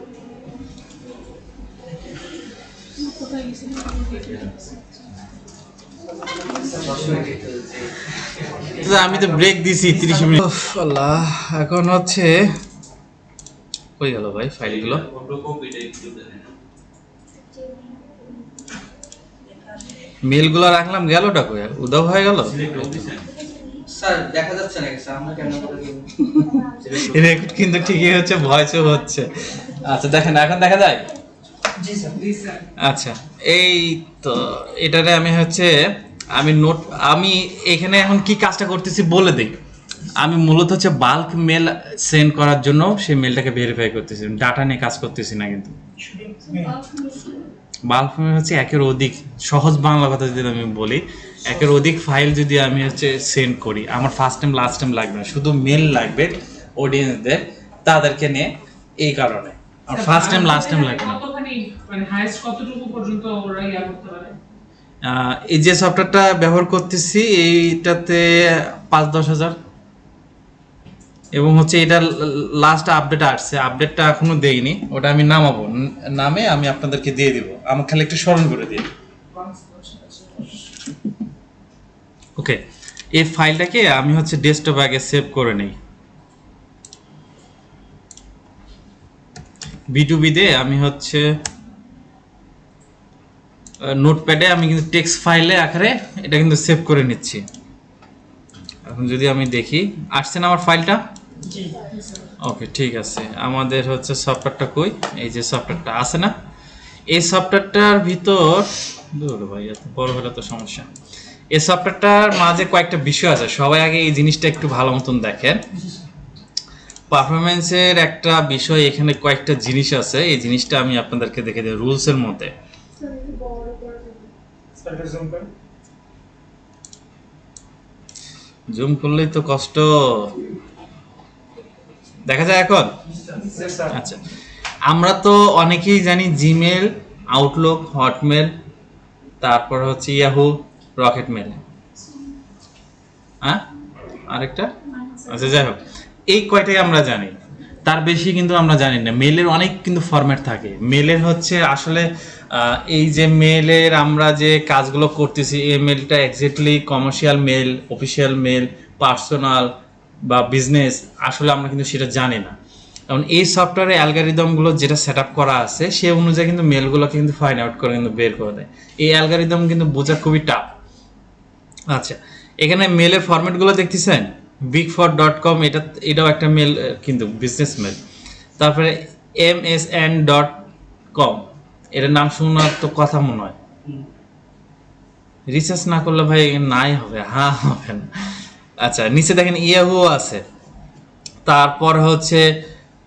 কোথায় গেছিলাম? আমি তো ব্রেক দিছি 30 মিনিট। আল্লাহ, এখন হচ্ছে কই গেল ভাই ফাইলগুলো? ফটো কপিটা একটু দেখেন। মেলগুলো রাখলাম, গেলটা কই? আর উদাও হয়ে গেল। স্যার দেখা যাচ্ছে না স্যার, আমরা কেন করে দেব? রেকর্ড কিন্তু ঠিকই হচ্ছে, ভয়েসও হচ্ছে। আচ্ছা দেখেন, এখন দেখা যায়? জি স্যার, প্লিজ স্যার। আচ্ছা, এই তো এটারে আমি হচ্ছে আমি এখানে এখন কি কাজটা করতেছি বলে দিই। আমি মূলত হচ্ছে বাল্ক মেল সেন্ড করার জন্য সেই মেলটাকে ভেরিফাই করতেছি, ডাটা নিয়ে কাজ করতেছি না। কিন্তু বাল্ক মেল হচ্ছে একের অধিক, সহজ বাংলা কথা যদি আমি বলি, একের অধিক ফাইল যদি আমি হচ্ছে সেন্ড করি, আমার ফার্স্ট টাইম লাস্ট টাইম লাগবে না, শুধু মেল লাগবে অডিয়েন্সদের, তাদেরকে নিয়ে। এই কারণে আর ফার্স্ট টাইম লাস্ট টাইম লাগবে না। কতখানি মানে হাইয়েস্ট কতটুকু পর্যন্ত ওরা ইয়া করতে পারে? এই যে সফটওয়্যারটা ব্যবহার করতেছি এইটাতে 5-10 হাজার, এবং হচ্ছে এটা লাস্ট আপডেট আসছে, আপডেটটা এখনো দেইনি, ওটা আমি নামাবো, নামে আমি আপনাদেরকে দিয়ে দিব, আমার খালি একটু স্মরণ করে দিন। ওকে, এই ফাইলটাকে আমি হচ্ছে ডেস্কটপ আগে সেভ করে নেই। B2B তে আমি হচ্ছে নোটপ্যাডে আমি কিন্তু টেক্সট ফাইলে আকারে এটা কিন্তু সেভ করে নিচ্ছি। এখন যদি আমি দেখি আসছে না আমার ফাইলটা? ওকে, ঠিক আছে। আমাদের হচ্ছে সফটওয়্যারটা কই? এই যে সফটওয়্যারটা আছে না, এই সফটওয়্যারটার ভিতর দূর ভাই এত বড় হলে তো সমস্যা। এই সফটওয়্যারটার মাঝে কয়েকটা বিষয় আছে, সবাই আগে এই জিনিসটা একটু ভালো মতন দেখেন। পারফরমেন্সের একটা বিষয়, এখানে কয়েকটা জিনিস আছে, এই জিনিসটা আমি আপনাদেরকে দেখে দিই রুলসের মধ্যে। স্যার একটু বড় করে দেবেন। স্যার জুম করে জুম করলেই তো কষ্ট, দেখা যায় এখন? স্যার আচ্ছা, আমরা তো অনেকেই জানি জিমেল, আউটলুক, হটমেল, তারপর হচ্ছে ইয়াহু, রকেট মেল, হ্যাঁ আরেকটা, আচ্ছা যাই হোক, এই কয়টাই আমরা জানি, তার বেশি কিন্তু আমরা জানি না। মেলের অনেক কিন্তু ফরম্যাট থাকে। মেলের হচ্ছে আসলে এই যে মেলের আমরা যে কাজগুলো করতেছি, এই মেলটা exactly commercial mail, official mail, personal বা বিজনেস, আসলে আমরা কিন্তু সেটা জানি না। কারণ এই সফটওয়্যারে অ্যালগরিদমগুলো যেটা সেট আপ করা আছে সে অনুযায়ী কিন্তু মেলগুলোকে কিন্তু ফাইন্ড আউট করে কিন্তু বের করে দেয়। এই অ্যালগরিদম কিন্তু বোঝা খুবই টাফ। আচ্ছা, এখানে মেলের ফরম্যাটগুলো দেখতেছেন, bigfor.com, এটাও একটা মেল কিন্তু বিজনেস মেল। তারপরে msn.com, এটার নাম শোনার তো কথা মনে হয়, রিসার্চ না করলে ভাই নাই হবে, হ্যাঁ হবে না। আচ্ছা, নিচে দেখেন ইয়াহু আছে, তারপর হচ্ছে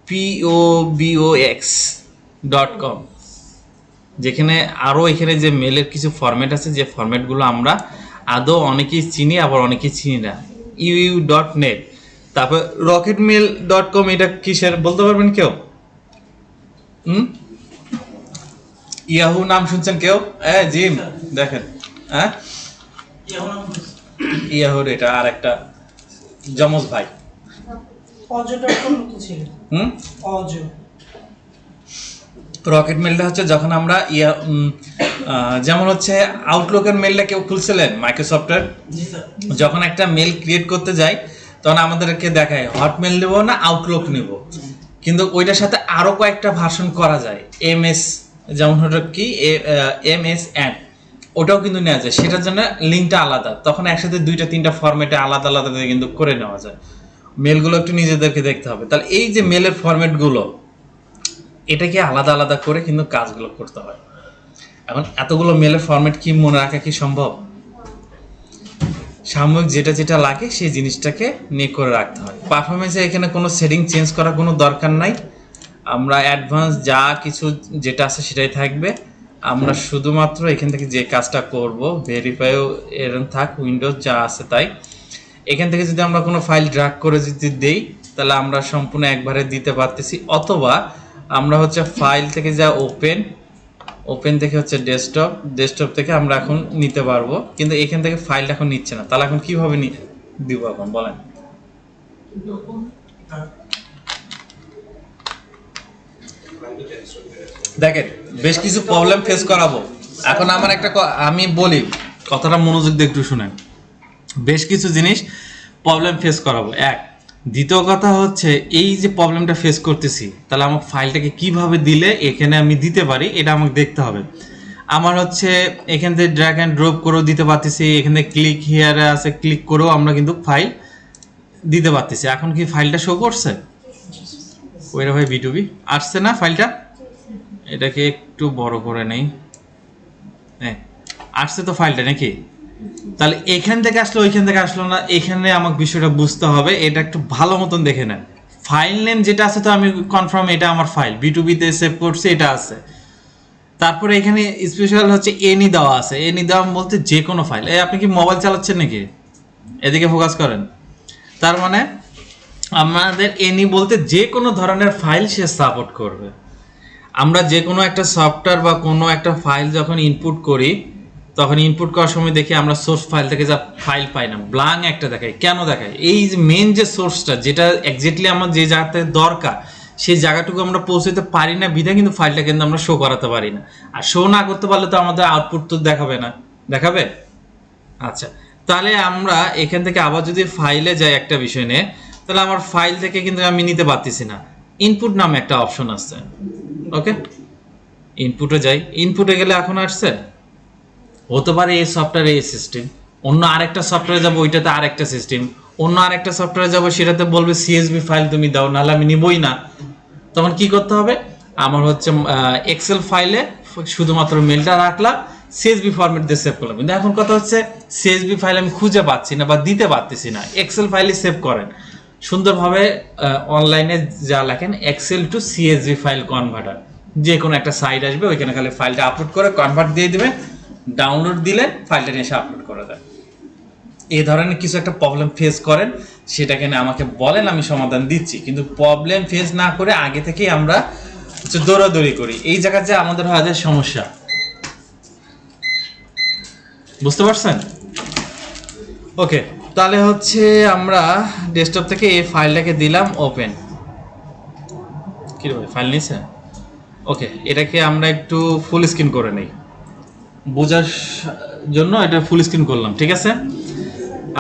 pobox.com, যেখানে আরও এখানে যে মেলের কিছু ফরম্যাট আছে, যে ফরম্যাটগুলো আমরা আদৌ অনেকেই চিনি আবার অনেকেই চিনি না। uu.net, তারপর rocketmail.com, এটা কিসের বলতে পারবেন কেউ? ইয়াহু নাম শুনছেন কেউ? জিম দেখেন, হ্যাঁ ইয়াহুর এটা আর একটা জমজ ভাই। অজ.com তো ছিল। অজ। রকেট মেলটা হচ্ছে যখন আমরা যেমন হচ্ছে আউটলুকের মেলটা কেউ খুলছিলেন মাইক্রোসফটের, জি স্যার। যখন একটা মেল ক্রিয়েট করতে যাই তখন আমাদেরকে দেখায় হটমেল নেব না আউটলুক নেব, কিন্তু ওইটার সাথে আরো কয়েকটা ভার্সন করা যায়। এমএস, যেমন হলো কি MSN, ওটাও কিন্তু নেওয়া যায়, সেটার জন্য লিঙ্কটা আলাদা, তখন একসাথে 2-3টা ফরম্যাটে আলাদা আলাদা কিন্তু করে নেওয়া যায়। মেলগুলো একটু নিজেদেরকে দেখতে হবে। তাহলে এই যে মেলের ফরম্যাটগুলো, এটাকে আলাদা আলাদা করে কিন্তু কাজগুলো করতে হয়। এখন এতগুলো মেলের ফরম্যাট কি মনে রাখা কি সম্ভব? সাময়িক যেটা যেটা লাগে সেই জিনিসটাকে নিয়ে করে রাখতে হয়। পারফরমেন্সে এখানে কোনো সেটিং চেঞ্জ করার কোনো দরকার নাই, আমরা অ্যাডভান্স যা কিছু যেটা আছে সেটাই থাকবে। আমরা শুধুমাত্র এখান থেকে যে কাজটা করব, ভেরিফাইও এরকম থাক, উইন্ডোজ যা আছে তাই। এখান থেকে যদি আমরা কোনো ফাইল ড্র্যাগ করে যদি দেই তাহলে আমরা সম্পূর্ণ একবারে দিতে পারতেছি, অথবা আমরা হচ্ছে ফাইল থেকে যা ওপেন থেকে হচ্ছে ডেস্কটপ থেকে আমরা এখন নিতে পারবো, কিন্তু এখান থেকে ফাইলটা এখন নিচ্ছে না। তাহলে এখন কিভাবে দিব এখন বলেন? দেখেন, বেশ কিছু প্রবলেম ফেস করাবো এখন। আমার একটা আমি বলি, কথাটা মনোযোগ দিয়ে একটু শুনেন। বেশ কিছু জিনিস প্রবলেম ফেস করাবো, এক। দ্বিতীয় কথা হচ্ছে এই যে প্রবলেমটা ফেস করতেছি, তাহলে আমার ফাইলটাকে কিভাবে দিলে এখানে আমি দিতে পারি এটা আমাকে দেখতে হবে। আমার হচ্ছে এখান থেকে ড্র্যাগ অ্যান্ড ড্রপ করেও দিতে পারতেছি, এখান থেকে ক্লিক হিয়ারে আছে, ক্লিক করেও আমরা কিন্তু ফাইল দিতে পারতেছি। এখন কি ফাইলটা শো করছে? ওইটা ভাই B2B আসছে না ফাইলটা? এটাকে একটু বড় করে নেই, হ্যাঁ আসছে তো ফাইলটা নাকি? তাহলে এখান থেকে আসলো ওইখান থেকে আসলো না, এখানে আমাকে বিষয়টা বুঝতে হবে। এটা একটু ভালো মতন দেখে নেন। ফাইল নেম যেটা আছে তো আমি কনফার্ম এটা আমার ফাইল, B2B তে সেভ করছি, এটা আছে। তারপরে এখানে স্পেশাল হচ্ছে এনি দেওয়া আছে। এনি দেওয়া বলতে যে কোনো ফাইল। আপনি কি মোবাইল চালাচ্ছেন নাকি? এদিকে ফোকাস করেন। তার মানে আমাদের এনি বলতে যে কোনো ধরনের ফাইল সে সাপোর্ট করবে। আমরা যে কোনো একটা সফটওয়্যার বা কোনো একটা ফাইল যখন ইনপুট করি, তখন ইনপুট করার সময় দেখি আমরা সোর্স ফাইল থেকে যা ফাইল পাই না, ব্ল্যাঙ্ক একটা দেখাই। কেন দেখাই? এই যে মেন যে সোর্সটা, যেটা এক্স্যাক্টলি আমার যে জায়গাতে দরকার, সেই জায়গাটুকু আমরা পৌঁছতে পারি না বিধায় কিন্তু ফাইলটা কিন্তু আমরা শো করাতে পারি না। আর শো না করতে পারলে তো আমাদের আউটপুট তো দেখাবে না, দেখাবে? আচ্ছা, তাহলে আমরা এখান থেকে আবার যদি ফাইলে যাই একটা বিষয় নিয়ে, তাহলে আমার ফাইল থেকে কিন্তু আমি নিতে পারতেছি না। ইনপুট নামে একটা অপশন আসছে, ওকে? ইনপুটে যাই, ইনপুটে গেলে এখন আসছে, হতে পারে এই সফটওয়্যারে এই সিস্টেম, অন্য আরেকটা সফটওয়্যারে যাবো ওইটাতে আরেকটা সিস্টেম, অন্য আরেকটা সফটওয়্যারে যাবো সেটাতে বলবে সিএসভি ফাইল তুমি দাও, নাহলে আমি নিবই না। তখন কি করতে হবে? আমার হচ্ছে এক্সেল ফাইলে শুধুমাত্র মেলটা রাখলাম, সিএসভি ফরম্যাট দিয়ে সেভ করলাম। কিন্তু এখন কথা হচ্ছে সিএসভি ফাইল আমি খুঁজে পাচ্ছি না বা দিতে পারতেছি না। এক্সেল ফাইলে সেভ করেন সুন্দরভাবে, অনলাইনে যা লেখেন Excel to CSV file converter, যে কোনো একটা সাইট আসবে, ওইখানে খালি ফাইলটা আপলোড করে কনভার্ট দিয়ে দিবে, ডাউনলোড দিলে ফাইলটা নিয়ে এসে আপলোড করে দেয়। এই ধরনের কিছু একটা প্রবলেম ফেস করেন, সেটাকে আমাকে বলেন, আমি সমাধান দিচ্ছি। কিন্তু প্রবলেম ফেস না করে আগে থেকেই আমরা দৌড়াদৌড়ি করি, এই জায়গায় যে আমাদের হয় যে সমস্যা। বুঝতে পারছেন? ওকে, তাহলে হচ্ছে আমরা ডেস্কটপ থেকে এই ফাইলটাকে দিলাম ওপেন। কি রে ভাই, ফাইল নিছে? ওকে, এটাকে আমরা একটু ফুল স্ক্রিন করে নেই, বোঝার জন্য এটা ফুল স্ক্রিন করলাম, ঠিক আছে?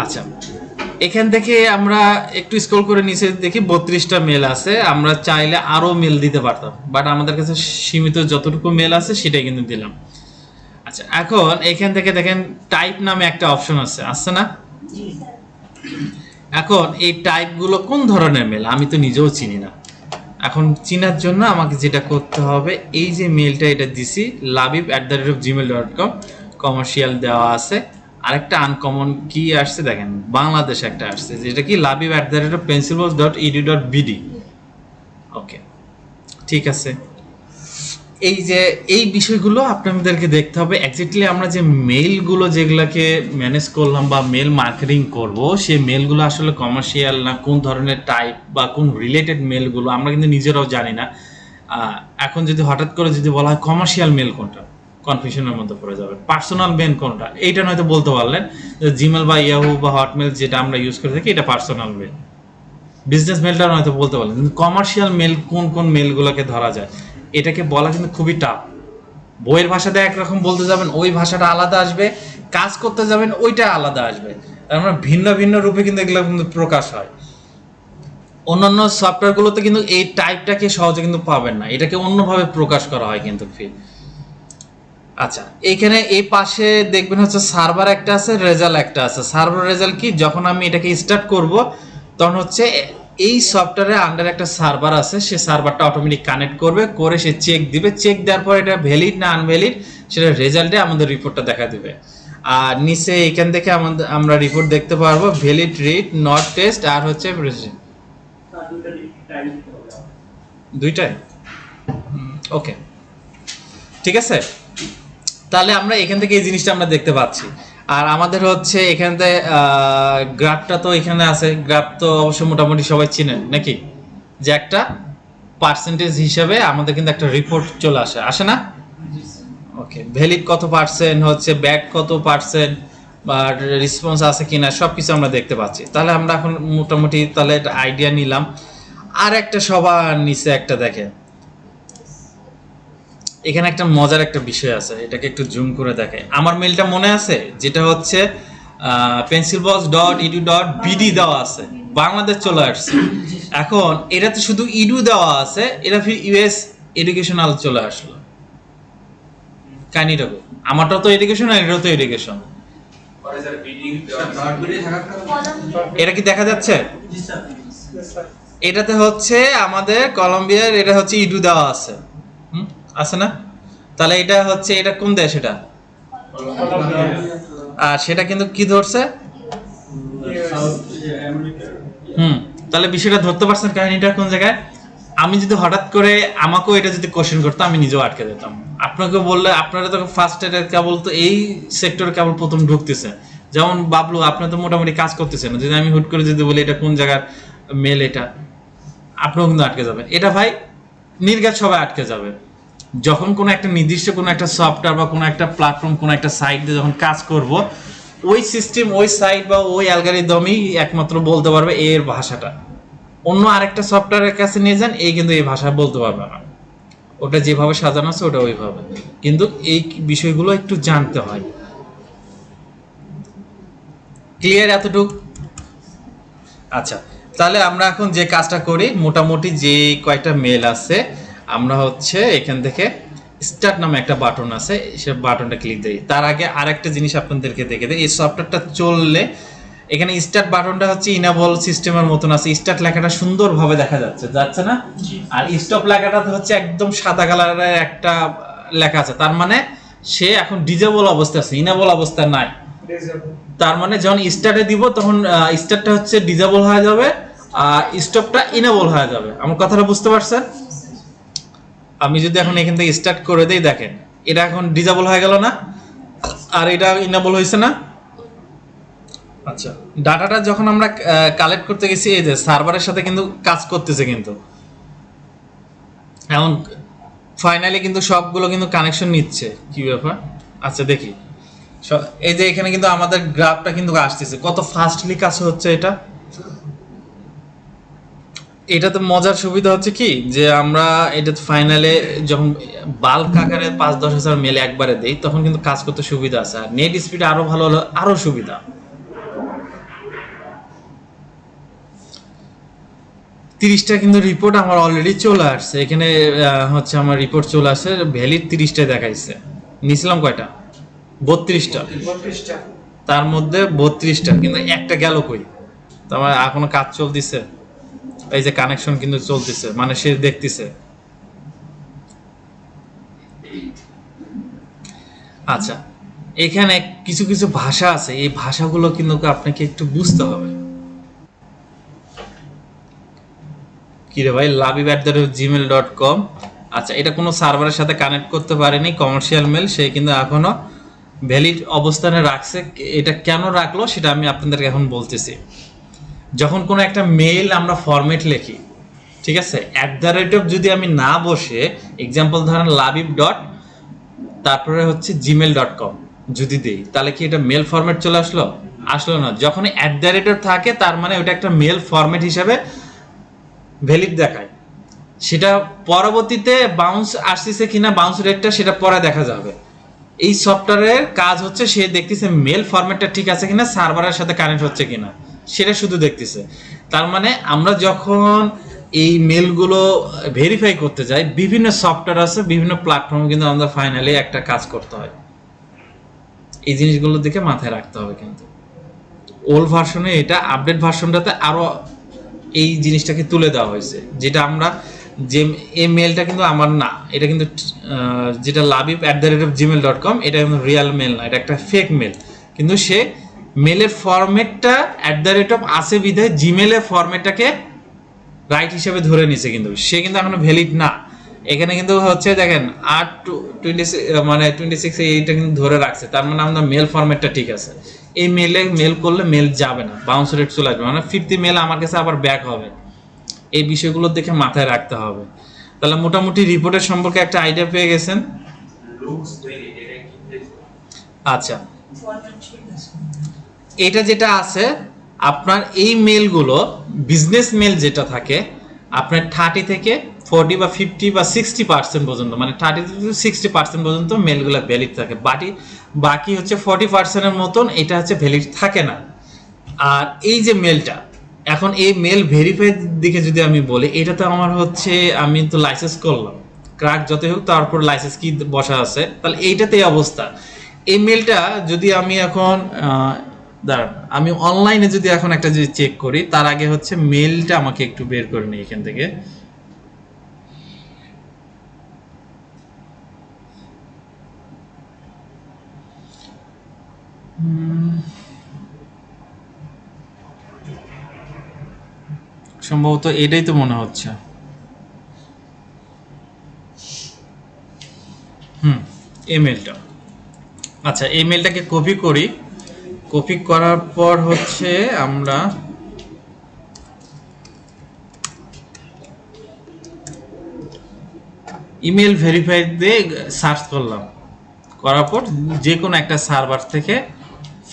আচ্ছা, এখান থেকে আমরা একটু স্ক্রল করে নিচে দেখি 32টা মেল আছে। আমরা চাইলে আরো মেল দিতে পারতাম, বাট আমাদের কাছে সীমিত যতটুকু মেল আছে সেটাই কিন্তু দিলাম। আচ্ছা, এখন এখান থেকে দেখেন টাইপ নামে একটা অপশন আসছে না? এখন এই টাইপগুলো কোন ধরনের মেল আমি তো নিজেও চিনি না। এখন চিনার জন্য আমাকে যেটা করতে হবে, এই যে মেলটা এটা দিছি labib@gmail.com, কমার্শিয়াল দেওয়া আছে। আরেকটা আনকমন কি আসছে দেখেন, বাংলাদেশ একটা আসছে, যেটা কি labib@pencilbox.edu.bd। ওকে, ঠিক আছে। এই যে এই বিষয়গুলো আপনাদেরকে দেখতে হবে। এক্স্যাক্টলি আমরা যে মেইলগুলো যেগুলোকে ম্যানেজ করলাম বা মেল মার্কেটিং করব, সেই মেলগুলো আসলে কমার্শিয়াল না কোন ধরনের টাইপ বা কোন রিলেটেড মেলগুলো আমরা কিন্তু নিজেরাও জানি না। এখন যদি হঠাৎ করে যদি বলা হয় কমার্শিয়াল মেল কোনটা, কনফিউশনের মধ্যে পড়ে যাবে। পার্সোনাল মেল কোনটা, এইটা নয়তো বলতে পারলেন জিমেল বা ইয়াহু বা হটমেল যেটা আমরা ইউজ করে থাকি এটা পার্সোনাল মেল। বিজনেস মেলটা নয়তো বলতে পারলেন, কিন্তু কমার্শিয়াল মেল কোন কোন মেলগুলোকে ধরা যায় এটাকে বলা কিন্তু খুবই টাফ। বইয়ের ভাষাতে একরকম বলতে যাবেন, ওই ভাষাটা আলাদা আসবে, কাজ করতে যাবেন ওইটা আলাদা আসবে। তার মানে ভিন্ন ভিন্ন রূপে কিন্তু এগুলো কিন্তু প্রকাশ হয়। অন্যান্য সফটওয়্যারগুলোতে কিন্তু এই টাইপটাকে সহজে কিন্তু পাবেন না, এটাকে অন্যভাবে প্রকাশ করা হয় কিন্তু ফিল। আচ্ছা, এইখানে এই পাশে দেখবেন হচ্ছে সার্ভার একটা আছে, রেজাল্ট একটা আছে। সার্ভার রেজাল্ট কি, যখন আমি এটাকে স্টার্ট করব তখন হচ্ছে এই সফটওয়্যারের আন্ডার একটা সার্ভার আছে, সে সার্ভারটা অটোমেটিক কানেক্ট করবে, করে সে চেক দিবে, চেক দেওয়ার পর এটা ভ্যালিড না আনভ্যালিড সেটা রেজাল্টে আমাদের রিপোর্টটা দেখা দিবে। আর নিচে এখান থেকে আমরা রিপোর্ট দেখতে পারবো ভ্যালিড, রিড, নট টেস্ট আর হচ্ছে দুইটাই। ওকে, ঠিক আছে। তাহলে আমরা এখান থেকে এই জিনিসটা আমরা দেখতে পাচ্ছি। আর আমাদের হচ্ছে এখানে গ্রাফটা তো এখানে আছে, গ্রাফ তো অবশ্য মোটামুটি সবাই চিনেন নাকি, যে একটা পার্সেন্টেজ হিসাবে আমাদের কিন্তু একটা রিপোর্ট চলে আসে না? ওকে, ভ্যালিড কত পার্সেন্ট, হচ্ছে ব্যাড কত পার্সেন্ট, বা রেসপন্স আছে কিনা সবকিছু আমরা দেখতে পাচ্ছি। তাহলে আমরা এখন মোটামুটি তাহলে একটা আইডিয়া নিলাম। আর একটা সবার নিচে একটা দেখেন, এখানে একটা মজার একটা বিষয় আছে, এটাকে একটু জুম করে দেখাই। আমার মেলটা মনে আছে, যেটা হচ্ছে pencilbox.edu.bd দেওয়া আছে, বাংলাদেশ চলে আসছে। এখন এটাতে শুধু ইডু দেওয়া আছে, এটা ফির ইউএস এডুকেশনাল চলে আসলো। কাহিনীটা আমারটাও তো এডুকেশন আর এটাও তো এডুকেশন। এটা কি দেখা যাচ্ছে? এটাতে হচ্ছে আমাদের কলম্বিয়ার, এটা হচ্ছে ইডু দেওয়া আছে, আছে না? তাহলে এটা হচ্ছে, এটা কোন দেশ এটা? আর সেটা কিন্তু কি ধরছে? তাহলে বিষয়টা ধরতে পারছেন কাহিনীটা কোন জায়গায়? আমি যদি হঠাৎ করে আমাকেও এটা যদি কোশ্চেন করতো আমি নিজেও আটকে যেতাম। আপনাকে বললে আপনারা তো ফার্স্ট এর কেবল তো এই সেক্টরে কেবল প্রথম ঢুকতেছে। যেমন বাবলু আপনি তো মোটামুটি কাজ করতেছেন, যদি আমি হুট করে যদি বলি এটা কোন জায়গার মেল, এটা আপনিও কিন্তু আটকে যাবেন। এটা ভাই নির্ঘাত সবাই আটকে যাবে। যখন কোনো একটা নির্দিষ্ট কোনো একটা সফটওয়্যার বা কোনো একটা প্ল্যাটফর্ম, কোনো একটা সাইটে যখন কাজ করব, ওই সিস্টেম, ওই সাইট বা ওই অ্যালগরিদমই একমাত্র বলতে পারবে এর ভাষাটা। অন্য আরেকটা সফটওয়্যারের কাছে নিয়ে যান, এই কিন্তু এই ভাষা বলতে পারবে না। ওটা যেভাবে সাজানো আছে ওটা ওইভাবে। কিন্তু এই বিষয়গুলো একটু জানতে হয়। ক্লিয়ার এতটুক? আচ্ছা, তাহলে আমরা এখন যে কাজটা করি, মোটামুটি যে কয়েকটা মেল আছে, আমরা হচ্ছে এখান থেকে স্টার্ট নামে একটা বাটন আছে, সে বাটনটা ক্লিক দিই। তার আগে আরেকটা জিনিস আপনাদেরকে দেখে দিই, এই সফটওয়্যারটা চললে এখানে স্টার্ট বাটনটা হচ্ছে ইনেবল সিস্টেমের মতন আছে। স্টার্ট লেখাটা সুন্দরভাবে দেখা যাচ্ছে না? আর স্টপ লেখাটা হচ্ছে একদম সাদা কালারের একটা লেখা আছে, তার মানে সে এখন ডিজেবল অবস্থায় আছে, ইনেবল অবস্থায় নাই। তার মানে যখন স্টার্টে দিব তখন স্টার্টটা হচ্ছে ডিজেবল হয়ে যাবে আর স্টপটা ইনেবল হয়ে যাবে। আমার কথাটা বুঝতে পারছেন? আমি যদি এখন এখান থেকে স্টার্ট করে দেই, দেখেন এটা এখন ডিজেবল হয়ে গেল না, আর এটা ইনেবল হয়েছে না? আচ্ছা, ডাটাটা যখন আমরা কালেক্ট করতে গেছি, এই যে সার্ভারের সাথে কিন্তু কাজ করতেছে, কিন্তু এখন ফাইনালি কিন্তু সবগুলো কিন্তু কানেকশন নিচ্ছে। কি ব্যাপার? আচ্ছা দেখি, এই যে এখানে কিন্তু আমাদের গ্রাফটা কিন্তু আসতেছে, কত ফাস্টলি কাজ হচ্ছে এটা। এটাতে মজার সুবিধা হচ্ছে কি, যে আমরা এটা ফাইনালে যখন বাল্ক আকারে 5-10 হাজার মেল একবারে দেই, তখন কিন্তু কাজ করতে সুবিধা আছে। আর নেট স্পিড আরো ভালো হলো, আরো সুবিধা। 30টা কিন্তু রিপোর্ট আমার অলরেডি চলে আসছে। এখানে হচ্ছে আমার রিপোর্ট চলে আসছে, ভ্যালিড 30টা দেখাইছে। নিছিলাম কয়টা? 32টা। তার মধ্যে 32টা কিন্তু একটা গেল কই? তার মানে এখনো কাজ চলতেছে। এই যে কানেকশন কিন্তু চলতেছে, মানে সে দেখতেছে। আচ্ছা, এখানে কিছু কিছু ভাষা আছে, এই ভাষাগুলো কিন্তু আপনাকে একটু বুঝতে হবে। কি রে ভাই, labib@gmail.com। আচ্ছা, এটা কোনো সার্ভারের সাথে কানেক্ট করতে পারেনি, কমার্শিয়াল মেল, সে কিন্তু এখনো ভ্যালিড অবস্থানে রাখছে। এটা কেন রাখলো সেটা আমি আপনাদেরকে এখন বলতেছি। যখন কোনো একটা মেইল আমরা ফরম্যাট লিখি, ঠিক আছে, @ যদি আমি না বসে, এক্সাম্পল ধরেন labib. তারপরে হচ্ছে gmail.com যদি দেই, তাহলে কি এটা মেল ফরম্যাট চলে আসলো? আসলো না। যখন @ থাকে, তার মানে ওটা একটা মেল ফরম্যাট হিসাবে ভ্যালিড দেখায়। সেটা পরবর্তীতে বাউন্স আসতেছে কিনা, বাউন্স রেটটা সেটা পরে দেখা যাবে। এই সফটওয়্যারের কাজ হচ্ছে সে দেখতেছে মেল ফরম্যাটটা ঠিক আছে কিনা, সার্ভারের সাথে কানেক্ট হচ্ছে কিনা, সেটা শুধু দেখতেছে। তার মানে আমরা যখন এই মেলগুলো ভেরিফাই করতে যাই, বিভিন্ন সফটওয়্যার আছে, বিভিন্ন প্ল্যাটফর্মে কিন্তু আমাদের ফাইনালি একটা কাজ করতে হয়। এই জিনিসগুলো দিকে মাথায় রাখতে হবে। কিন্তু ওল্ড ভার্সনে এটা, আপডেট ভার্সনটাতে আরো এই জিনিসটাকে তুলে দেওয়া হয়েছে, যেটা আমরা যে এই মেলটা কিন্তু আমার না, এটা কিন্তু যেটা labib@gmail.com, এটা কিন্তু রিয়েল মেল না, এটা একটা ফেক মেল। কিন্তু সে মেলের ফরম্যাটটা আছে বিধায় জিমেলের ফরম্যাটটাকে রাইট হিসেবে ধরে নিছে, কিন্তু সে কিন্তু এখনো ভ্যালিড না। এখানে কিন্তু হচ্ছে দেখেন 26 এইটা কিন্তু ধরে রাখছে, তার মানে আমাদের মেল ফরম্যাটটা ঠিক আছে। এই মেল করলে মেল যাবে না, বাউন্স রেট চলে আসবে, মানে ফিরতি মেল আমার কাছে আবার ব্যাক হবে। এই বিষয়গুলো দেখে মাথায় রাখতে হবে। তাহলে মোটামুটি রিপোর্টের সম্পর্কে একটা আইডিয়া পেয়ে গেছেন। আচ্ছা, এটা যেটা আছে আপনার এই মেলগুলো, বিজনেস মেল যেটা থাকে আপনার 30 থেকে 40 বা 50 বা 60% পর্যন্ত, মানে 30 থেকে 60% পর্যন্ত মেলগুলো ভ্যালিড থাকে। বাকি হচ্ছে 40%-এর মতন এটা হচ্ছে ভ্যালিড থাকে না। আর এই যে মেলটা, এখন এই মেল ভেরিফাই দিকে যদি আমি বলি, এটা তো আমার হচ্ছে, আমি তো লাইসেন্স করলাম, ক্র্যাক যতই হোক, তারপর লাইসেন্স কি বসা আছে, তাহলে এইটাতে এই অবস্থা। এই মেলটা যদি আমি এখন দাঁড়ান, আমি অনলাইনে যদি এখন একটা যদি চেক করি, তার আগে হচ্ছে মেলটা আমাকে একটু বের করে নিই এখান থেকে। সম্ভবত এটাই তো মনে হচ্ছে। ইমেলটা। আচ্ছা, এই মেলটাকে কপি করি। কপি করার পর হচ্ছে আমরা ইমেল ভেরিফাই দিয়ে সার্চ করলাম, করার পর যে কোনো একটা সার্ভার থেকে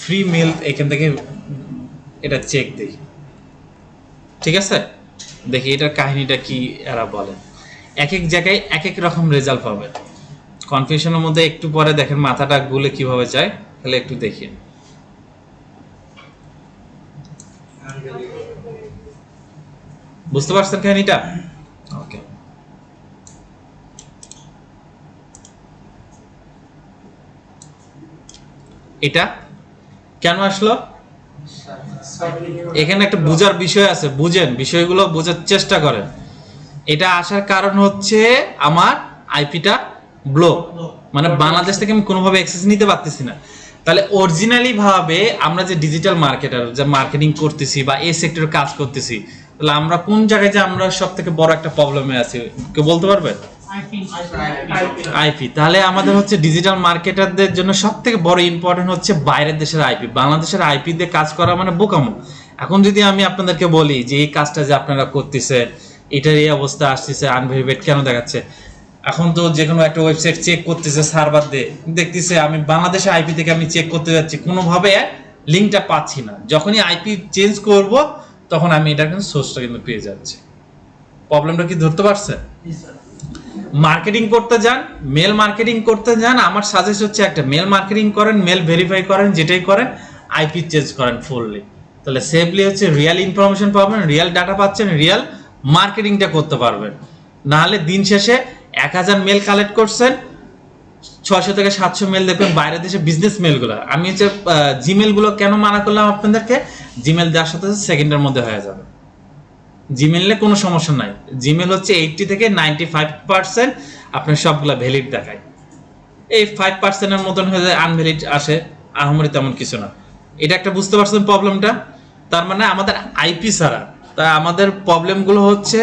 ফ্রি মেল এখান থেকে এটা চেক দিই। ঠিক আছে, দেখি এটার কাহিনীটা কি এরা বলে। এক এক জায়গায় এক এক রকম রেজাল্ট পাবে। কনফিউশনের মধ্যে একটু পরে দেখেন মাথাটা গুলে কিভাবে যায়, তাহলে একটু দেখি। বুঝতে পারছেন কাহিনীটা? ওকে, এটা কেন আসলো? এখানে একটা বোঝার বিষয় আছে, বুঝেন, বিষয়গুলো বোঝার চেষ্টা করেন। এটা আসার কারণ হচ্ছে আমার আইপিটা ব্লক, মানে বাংলাদেশ থেকে আমি কোনোভাবে অ্যাক্সেস নিতে পারতেছি না। তাহলে অরিজিনালি ভাবে আমরা যে ডিজিটাল মার্কেটার, যে মার্কেটিং করতেছি বা এই সেক্টরে কাজ করতেছি, তাহলে আমরা কোন জায়গায় যে আমরা সব থেকে বড় একটা প্রবলেমে আছি, কেউ বলতে পারবে? আইপি। তাহলে আমাদের হচ্ছে ডিজিটাল মার্কেটারদের জন্য সব থেকে বড় ইম্পর্টেন্ট হচ্ছে বাইরের দেশের আইপি। বাংলাদেশের আইপি দিয়ে কাজ করা মানে বোকামো। এখন যদি আমি আপনাদেরকে বলি যে এই কাজটা যে আপনারা করতেছে, এটার এই অবস্থা আসতেছে, আনভেরিফাইড কেন দেখাচ্ছে, এখন তো যে কোনো একটা ওয়েবসাইট চেক করতেছে সার্ভার দিয়ে, দেখতেছে আমি বাংলাদেশের আইপি থেকে আমি চেক করতে যাচ্ছি, কোনোভাবে লিঙ্কটা পাচ্ছি না। যখনই আইপি চেঞ্জ করব তখন আমি এটার কিন্তু সোর্সটা কিন্তু পেয়ে যাচ্ছি। প্রবলেমটা কি ধরতে পারছে? মার্কেটিং করতে যান, মেল মার্কেটিং করতে যান, আমার সাজেস্ট হচ্ছে একটা, মেল মার্কেটিং করেন, মেল ভেরিফাই করেন, যেটাই করেন আইপি চেঞ্জ করেন ফুললি। তাহলে সেফলি হচ্ছে রিয়েল ইনফরমেশন পাবেন, রিয়েল ডাটা পাচ্ছেন, রিয়েল মার্কেটিংটা করতে পারবেন। নাহলে দিন শেষে 1000 মেল কালেক্ট করছেন, 600 থেকে 700 মেল দেখবেন বাইরের দেশে বিজনেস মেলগুলো। আমি হচ্ছে জিমেল গুলো কেন মানা করলাম আপনাদেরকে, জিমেল দেওয়ার সাথে সেকেন্ডের মধ্যে হয়ে যাবে। জিমেলে কোনো সমস্যা নাই, জিমেল হচ্ছে 80 থেকে 95% আপনার সবগুলা ভ্যালিড দেখায়। এই 5%-এর মতন হয়ে যায় আনভ্যালিড আসে, আহামরি তেমন কিছু না। এটা একটা বুঝতে পারছেন প্রবলেমটা? তার মানে আমাদের আইপি ছাড়া তা আমাদের প্রবলেমগুলো হচ্ছে,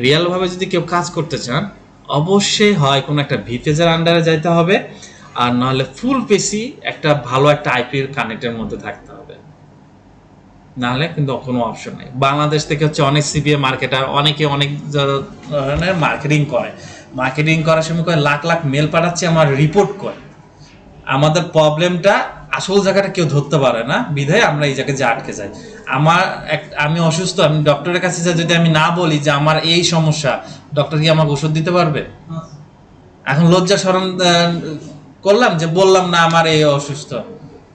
রিয়েল ভাবে যদি কেউ কাজ করতে চান অবশ্যই হয় কোনো একটা ভিপেজের আন্ডারে যাইতে হবে, আর নাহলে ফুল পেসি একটা ভালো একটা আইপির কানেক্টের মধ্যে থাকতে হবে, নাহলে কিন্তু কোনো অপশন নেই। বাংলাদেশ থেকে হচ্ছে অনেক সিপিএ মার্কেটার, অনেকে অনেক ধরনের মার্কেটিং করে, মার্কেটিং করার সময় করে লাখ লাখ মেল পাঠাচ্ছে, আমার রিপোর্ট করে। আমাদের প্রবলেমটা আসল জায়গাটা কেউ ধরতে পারে না, বিধায় আমরা এই জায়গায় যে আটকে যাই। আমি অসুস্থ, আমি ডক্টরের কাছে যদি আমি না বলি যে আমার এই সমস্যা, ডক্টর কি আমাকে ওষুধ দিতে পারবে? এখন লজ্জা শরম করলাম যে বললাম না আমার এই অসুস্থ,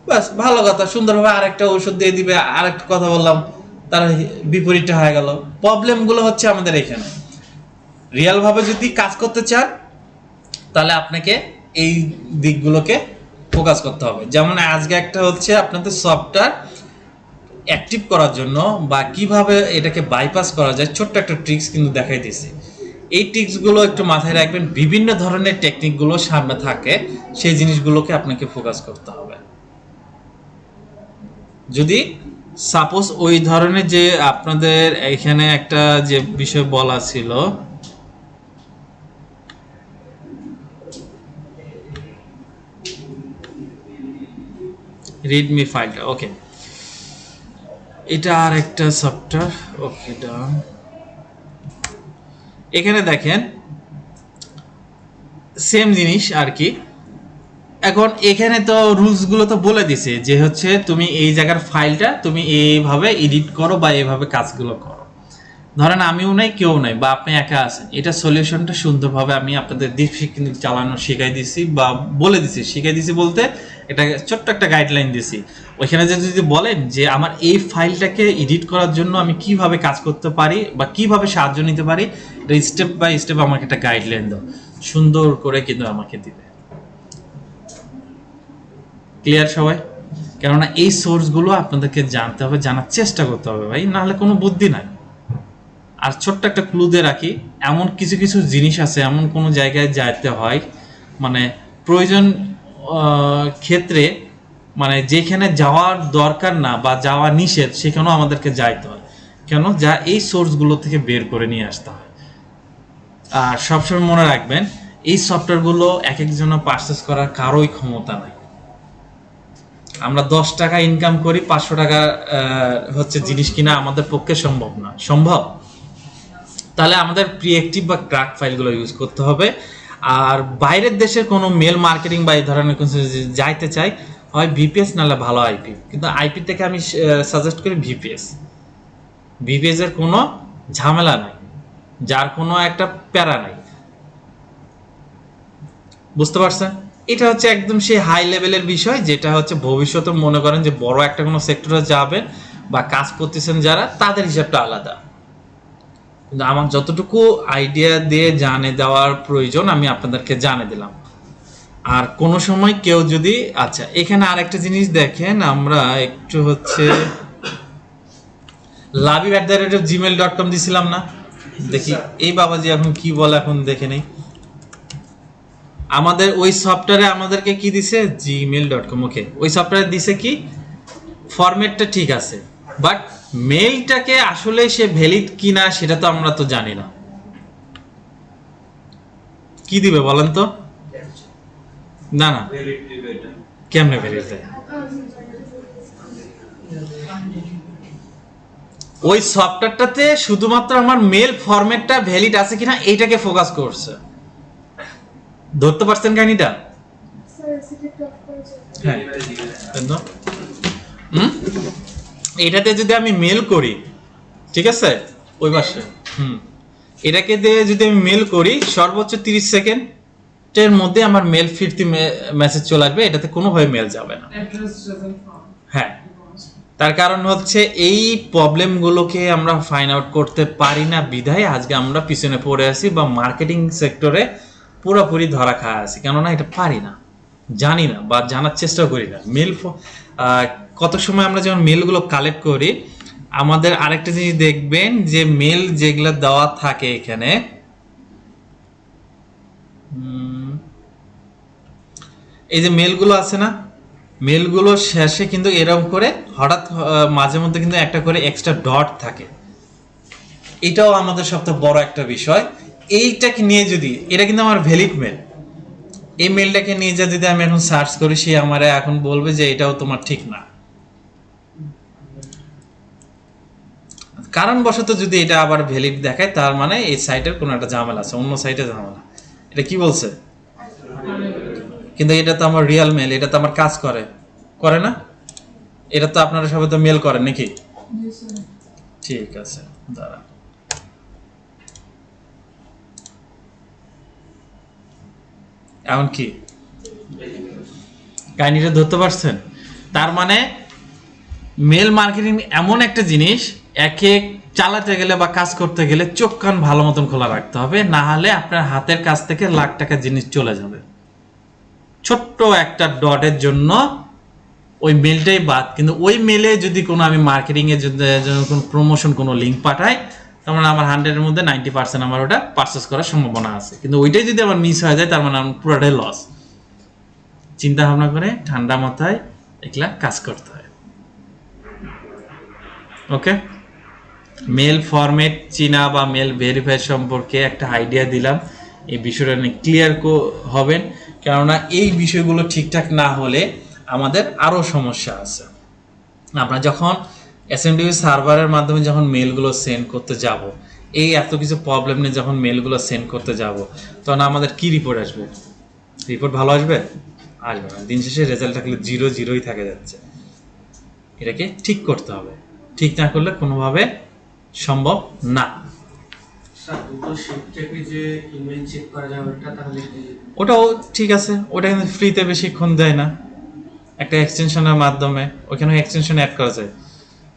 বাস ভালো কথা, সুন্দরভাবে আরেকটা ওষুধ দিয়ে দিবে, আরেকটা কথা বললাম, তার বিপরীতটা হয়ে গেল। প্রবলেমগুলো হচ্ছে আমাদের এখানে। রিয়েল ভাবে যদি কাজ করতে চান তাহলে আপনাকে এই দিকগুলোকে ফোকাস করতে হবে। যেমন আজকে একটা হচ্ছে আপনাদের সফটওয়্যার অ্যাক্টিভ করার জন্য বা কিভাবে এটাকে বাইপাস করা যায় ছোট্ট একটা ট্রিক্স কিন্তু দেখাই দিয়েছি। এই ট্রিক্সগুলো একটু মাথায় রাখবেন, বিভিন্ন ধরনের টেকনিকগুলো সামনে থাকে, সেই জিনিসগুলোকে আপনাকে ফোকাস করতে হবে। যদি সাপোজ ওই ধরনের যে আপনাদের এখানে একটা যে বিষয় বলা ছিল, রিডমি ফাইলটা, ওকে, এটা আর একটা সফটওয়্যার, ওকে ডান। এখানে দেখেন সেম জিনিস আর কি। এখন এখানে তো রুলস গুলো তো বলে দিছে যে হচ্ছে তুমি এই জায়গার ফাইলটা তুমি এইভাবে এডিট করো বা এইভাবে কাজগুলো করো। ধরেন আমিও নাই, কেউ নাই, বা আপনি একা আছেন, এটা সলিউশনটা সুন্দরভাবে আমি আপনাদের দিক কিন্তু চালানো শিখাই দিছি বা বলে দিছি। শিখাই দিছি বলতে এটা ছোট্ট একটা গাইডলাইন দিছি। ওইখানে যদি বলেন যে আমার এই ফাইলটাকে এডিট করার জন্য আমি কিভাবে কাজ করতে পারি বা কিভাবে সাহায্য নিতে পারি, এটা স্টেপ বাই স্টেপ আমাকে একটা গাইডলাইন দাও, সুন্দর করে কিন্তু আমাকে দিবে। ক্লিয়ার সবাই? কেননা এই সোর্সগুলো আপনাদেরকে জানতে হবে, জানার চেষ্টা করতে হবে ভাই, নাহলে কোনো বুদ্ধি নাই। আর ছোট্ট একটা ক্লু দিয়ে রাখি, এমন কিছু কিছু জিনিস আছে, এমন কোনো জায়গায় যাইতে হয় মানে প্রয়োজন ক্ষেত্রে, মানে যেখানে যাওয়ার দরকার না বা যাওয়া নিষেধ সেখানেও আমাদেরকে যাইতে হয়। কেন? যা এই সোর্সগুলো থেকে বের করে নিয়ে আসতে হয়। আর সবসময় মনে রাখবেন এই সফটওয়্যারগুলো এক একজনের পারচেস করার কারোই ক্ষমতা নাই। আমরা 10 টাকা ইনকাম করি, 500 টাকা হচ্ছে জিনিস কিনা আমাদের পক্ষে সম্ভব না। সম্ভব? তাহলে আমাদের প্রিঅ্যাক্টিভ বা ক্র্যাক ফাইলগুলো ইউজ করতে হবে। আর বাইরের দেশের কোনো মেল মার্কেটিং বা এই ধরনের কিছু যদি যাইতে চাই, হয় ভিপিএস নাহলে ভালো আইপি। কিন্তু আইপি থেকে আমি সাজেস্ট করি ভিপিএস। ভিপিএস এর কোনো ঝামেলা নাই, যার কোনো একটা প্যারা নাই। বুঝতে পারছেন? এটা হচ্ছে একদম সেই হাই লেভেলের বিষয়, যেটা হচ্ছে ভবিষ্যতে মনে করেন যে বড় একটা কোনো সেক্টরে যাবেন বা কাজ করতেছেন যারা, তাদের হিসাবটা আলাদা। কিন্তু আমার যতটুকু আইডিয়া দিয়ে জানে দেওয়ার প্রয়োজন আমি আপনাদেরকে জানিয়ে দিলাম। আর কোনো সময় কেউ যদি, আচ্ছা এখানে আরেকটা জিনিস দেখেন, আমরা একটু হচ্ছে labib@gmail.com দিছিলাম না? দেখি এই বাবাজি এখন কি বলে, এখন দেখে নেই। আমাদের ওই সফটওয়্যারে আমাদেরকে কি দিছে, gmail.com। ওকে, ওই সফটওয়্যারে দিছে কি, ফরম্যাটটা ঠিক আছে, বাট মেইলটাকে আসলে সে ভ্যালিড কিনা সেটা তো আমরা তো জানি না। কি দিবে বলেন তো? না না, ভ্যালিড দিবে এটা। কেমনে ভ্যালিড দেয়? ওই সফটওয়্যারটাতে শুধুমাত্র আমার মেল ফরম্যাটটা ভ্যালিড আছে কিনা এইটাকে ফোকাস করছে। ধরতে পারছেন কাহিনীটা? স্যার এসিটি টপ করেছে। হ্যাঁ, এটাতে যদি আমি মেল করি, ঠিক আছে, ওই পাশে এটাকে দিয়ে যদি আমি মেল করি, সর্বোচ্চ 30 সেকেন্ডের মধ্যে আমার মেল ফিরতি মেসেজ চলে আসবে, এটাতে কোনোভাবে মেল যাবে না। অ্যাড্রেস doesn't found হ্যাঁ, তার কারণ হচ্ছে এই প্রবলেমগুলোকে আমরা ফাইন্ড আউট করতে পারি না বিধায় আজকে আমরা পিছনে পড়ে আছি বা মার্কেটিং সেক্টরে পুরোপুরি ধরা খাওয়া আছি। কেননা এটা পারি না, জানি না বা জানার চেষ্টা করি না। মেল কত সময় আমরা যখন মেলগুলো কালেক্ট করি, আমাদের আরেকটা জিনিস দেখবেন যে মেল যেগুলো দেওয়া থাকে এখানে, এই যে মেলগুলো আছে না, মেলগুলো শেষে কিন্তু এরকম করে হঠাৎ মাঝে মধ্যে কিন্তু একটা করে এক্সট্রা ডট থাকে। এটাও আমাদের সবথেকে বড় একটা বিষয়। এইটাকে নিয়ে যদি, এটা কিন্তু আমার ভ্যালিড মেল, এই মেলটাকে নিয়ে যদি আমি এখন সার্চ করি, সে আমারে এখন বলবে যে এটাও তোমার ঠিক না। কারণবশত যদি এটা আবার ভ্যালিড দেখায়, তার মানে এই সাইটের কোনো একটা ঝামেলা আছে, অন্য সাইটে ঝামেলা। এটা কি বলছে? কিন্তু এটা তো আমার রিয়েল মেল, এটা তো আমার কাজ করে, করে না? এটা তো আপনারা সবাই তো মেল করেন নাকি? ঠিক আছে, দাঁড়া। এমন কি কাহিনীটা ধরতে পারছেন? তার মানে মেল মার্কেটিং এমন একটা জিনিস, একে চালাতে গেলে বা কাজ করতে গেলে চোখ কান ভালো মতন খোলা রাখতে হবে, না হলে আপনার হাতের কাছ থেকে লাখ টাকা জিনিস চলে যাবে। ছোট্ট একটা ডটের জন্য ওই মেলটাই বাদ। কিন্তু ওই মেলে যদি কোনো আমি মার্কেটিং এর জন্য কোনো প্রমোশন কোনো লিঙ্ক পাঠাই, তার মানে আমার 100-এর মধ্যে 90% আমার ওটা পারচেস করার সম্ভাবনা আছে। কিন্তু ওইটাই যদি আমার মিস হয়ে যায়, তার মানে আমার পুরোটাই লস। চিন্তা ভাবনা করে ঠান্ডা মাথায় এগুলা কাজ করতে হয়। ওকে, মেল ফরম্যাট চিনা বা মেল ভেরিফাই সম্পর্কে একটা আইডিয়া দিলাম। এই বিষয়টা নিয়ে ক্লিয়ার হবেন, কেননা এই বিষয়গুলো ঠিকঠাক না হলে আমাদের আরও সমস্যা আছে। আমরা যখন এসএমডিবি সার্ভারের মাধ্যমে যখন মেলগুলো সেন্ড করতে যাব, এই এত কিছু প্রবলেম নিয়ে যখন মেলগুলো সেন্ড করতে যাব, তখন আমাদের কি রিপোর্ট আসবে? রিপোর্ট ভালো আসবে? আসবে না। দিন শেষে রেজাল্টটা খালি 0-0ই থাকে যাচ্ছে। এটাকে ঠিক করতে হবে, ঠিক না করলে কোনোভাবে সম্ভব না। স্যার দুটো শিফট থেকে যে ইমেল চেক করা যাবে ওটা তাহলে কি? ওটাও ঠিক আছে, ওটা কিন্তু ফ্রিতে বেশিক্ষণ দেয় না, একটা এক্সটেনশনের মাধ্যমে ওখানে এক্সটেনশন অ্যাড করা যায়।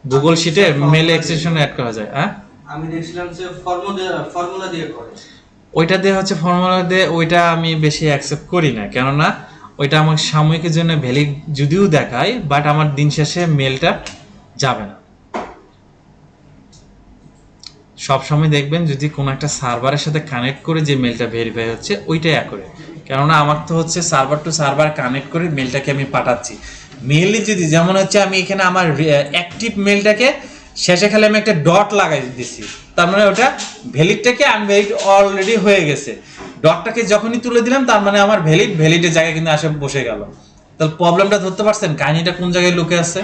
গুগল শিটে মেল এক্সটেনশন অ্যাড করা যায়। হ্যাঁ, আমি দেখছিলাম যে ফর্মুলা দিয়ে করে, ওইটা দিয়ে হচ্ছে ফর্মুলা দিয়ে, ওইটা আমি বেশি অ্যাকসেপ্ট করি না, কেননা ওইটা আমার সাময়িকের জন্য ভ্যালিড যদিও দেখায়, বাট আমার দিন শেষে মেলটা যাবে না। সবসময় দেখবেন যদি কোনো একটা সার্ভারের সাথে কানেক্ট করে যে মেলটা ভেরিফাই হচ্ছে ওইটাই অ্যাকুরেট, কেননা আমার তো হচ্ছে সার্ভার টু সার্ভার কানেক্ট করে মেলটাকে আমি পাঠাচ্ছি। মেইলে যদি যেমন হচ্ছে আমি এখানে আমার অ্যাক্টিভ মেলটাকে শেষে খালি আমি একটা ডট লাগাই দিচ্ছি, তার মানে ওটা ভ্যালিডটাকে আনভ্যালিড অলরেডি হয়ে গেছে। ডটটাকে যখনই তুলে দিলাম তার মানে আমার ভ্যালিডের জায়গায় কিন্তু আসে বসে গেল। তাহলে প্রবলেমটা ধরতে পারছেন, কাহিনীটা কোন জায়গায় লুকে আছে?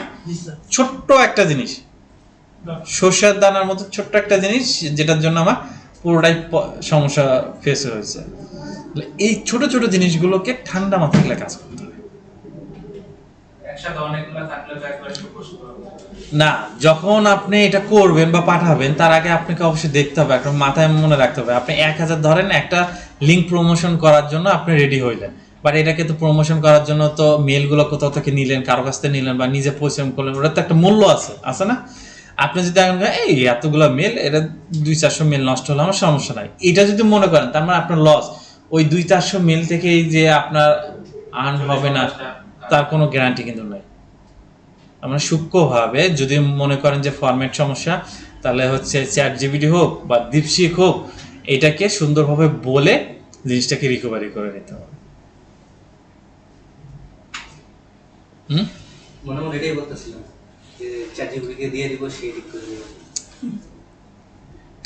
ছোট্ট একটা জিনিস, সর্ষের দানার মতো ছোট্ট একটা জিনিস, যেটার জন্য আমার পুরোটাই সমস্যা ফেস হয়েছে। এই ছোট ছোট জিনিসগুলোকে ঠান্ডা মাথায় ফেলে কাজ করতে হবে। একসাথে অনেকগুলো থাকলে তো একবার ফোকাস করব না, যখন আপনি এটা করবেন বা পাঠাবেন তার আগে আপনাকে অবশ্যই দেখতে হবে, একটা মাথায় মনে রাখতে হবে, আপনি 1000 ধরেন একটা লিঙ্ক প্রমোশন করার জন্য আপনি রেডি হইলেন, বাট এটাকে তো প্রমোশন করার জন্য তো মেলগুলো কোথাও থেকে নিলেন, কারো কাছ থেকে নিলেন বা নিজে পরিশ্রম করলেন, ওটার তো একটা মূল্য আছে না? আপনি যদি এখন এই এতগুলো মেল, এটা 200-400 মেল নষ্ট হলে আমার সমস্যা নাই, এটা যদি মনে করেন তার মানে আপনার লস। ওই 200-400 মেল থেকেই যে আপনার আর্ন হবে না তার কোনো গ্যারান্টি কিন্তু নাই। আমরা সূক্ষ্মভাবে যদি মনে করেন যে ফরম্যাট সমস্যা, তাহলে হচ্ছে ChatGPT হোক বা দীপশিক হোক, এটাকে সুন্দরভাবে বলে জিনিসটাকে রিকভারি করে নিতে হবে। মনে মনে এটাই বলতেছিলাম যে চ্যাটজিপিটিকে দিয়ে দিব, সে ঠিক করে দেবে।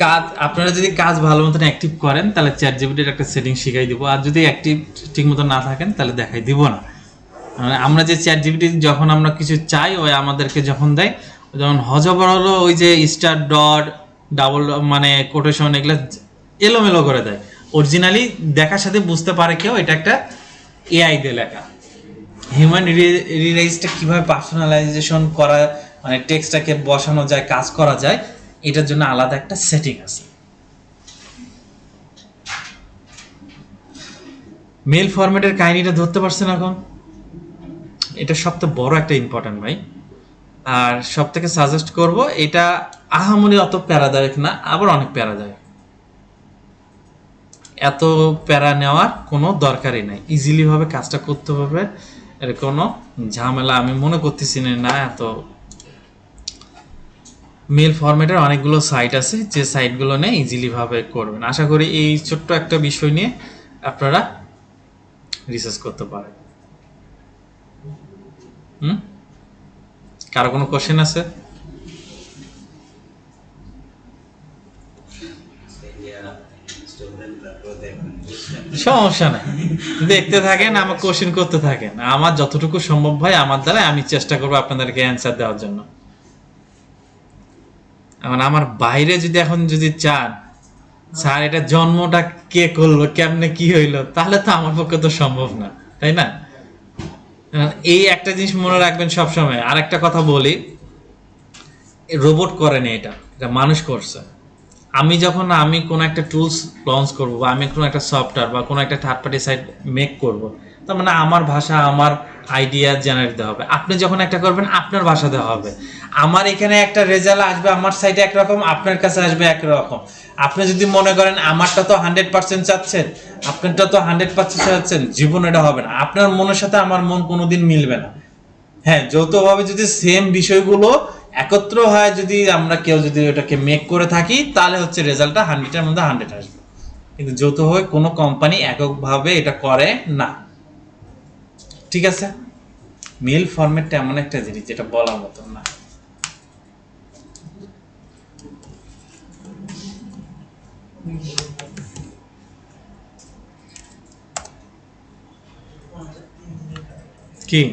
কাজ আপনারা যদি কাজ ভালো মতন অ্যাক্টিভ করেন তাহলে ChatGPT-র একটা সেটিং শিখাই দিব, আর যদি অ্যাক্টিভ ঠিক মতো না থাকেন তাহলে দেখাই দিব না। মানে আমরা যে ChatGPT যখন আমরা কিছু চাই, ওই আমাদেরকে যখন দেয়, যেমন হজবর হলো ওই যে স্টার ডট ডাবল মানে কোটেশন এগুলো এলোমেলো করে দেয়। অরিজিনালি দেখার সাথে বুঝতে পারে কেউ এটা একটা AI দিয়ে লেখা। হিউম্যান রিরাইজটা কিভাবে পার্সোনালাইজেশন করা, মানে টেক্সটটাকে বসানো যায়, কাজ করা যায়, এটার জন্য আলাদা একটা সেটিং আছে। মেল ফরম্যাটের কাহিনীটা ধরতে পারছেন এখন? এটা সবথেকে বড় একটা ইম্পর্টেন্ট ভাই। আর সব থেকে সাজেস্ট করব, এটা আহামরি অত প্যারাদায়ক না, আবার অনেক প্যারাদায়ক। এত প্যারা নেওয়ার কোনো দরকারই নাই, ইজিলি ভাবে কাজটা করতে পারবে, এর কোনো ঝামেলা আমি মনে করতেছি না। এত মেল ফরম্যাটের অনেকগুলো সাইট আছে, যে সাইটগুলো নিয়ে ইজিলি ভাবে করবেন। আশা করি এই ছোট্ট একটা বিষয় নিয়ে আপনারা রিসার্চ করতে পারেন। কারো কোনো কোশ্চেন আছে? সমস্যা নাই, দেখতে থাকেন, আমার কোশ্চেন করতে থাকেন, আমার যতটুকু সম্ভব ভাই আমার দ্বারা আমি চেষ্টা করবো আপনাদেরকে অ্যান্সার দেওয়ার জন্য। এখন আমার বাইরে যদি এখন যদি চান স্যার এটা জন্মটা কে করলো, কেমনে কি হইলো, তাহলে তো আমার পক্ষে তো সম্ভব না, তাই না? এই একটা জিনিস মনে রাখবেন সবসময়। আর একটা কথা বলি, রোবট করেনি, এটা মানুষ করছে। আমি কোনো একটা টুলস লঞ্চ করবো বা আমি কোনো একটা সফটওয়্যার বা কোনো একটা থার্ড পার্টি সাইট মেক করব, তার মানে আমার ভাষা, আমার আইডিয়া জেনারেট দেওয়া হবে। আপনি যখন একটা করবেন আপনার ভাষা দেওয়া হবে। আমার এখানে একটা রেজাল্ট আসবে, আমার সাইটে একরকম, আপনার কাছে আসবে একরকম। আপনি যদি মনে করেন আমারটা তো 100% চাচ্ছেন, আপনারটা তো 100% চাচ্ছেন, জীবন এটা হবে না। আপনার মনের সাথে আমার মন কোনোদিন মিলবে না। হ্যাঁ, যৌথভাবে যদি সেম বিষয়গুলো একত্র হয়, যদি আমরা কেউ যদি ওটাকে মেক করে থাকি, তাহলে হচ্ছে রেজাল্টটা 100-এর মধ্যে 100 আসবে। কিন্তু যৌথভাবে কোনো কোম্পানি এককভাবে এটা করে না, ঠিক আছে? মেল ফরম্যাটটা এমন একটা জিনিস যেটা বলার মতো না। কি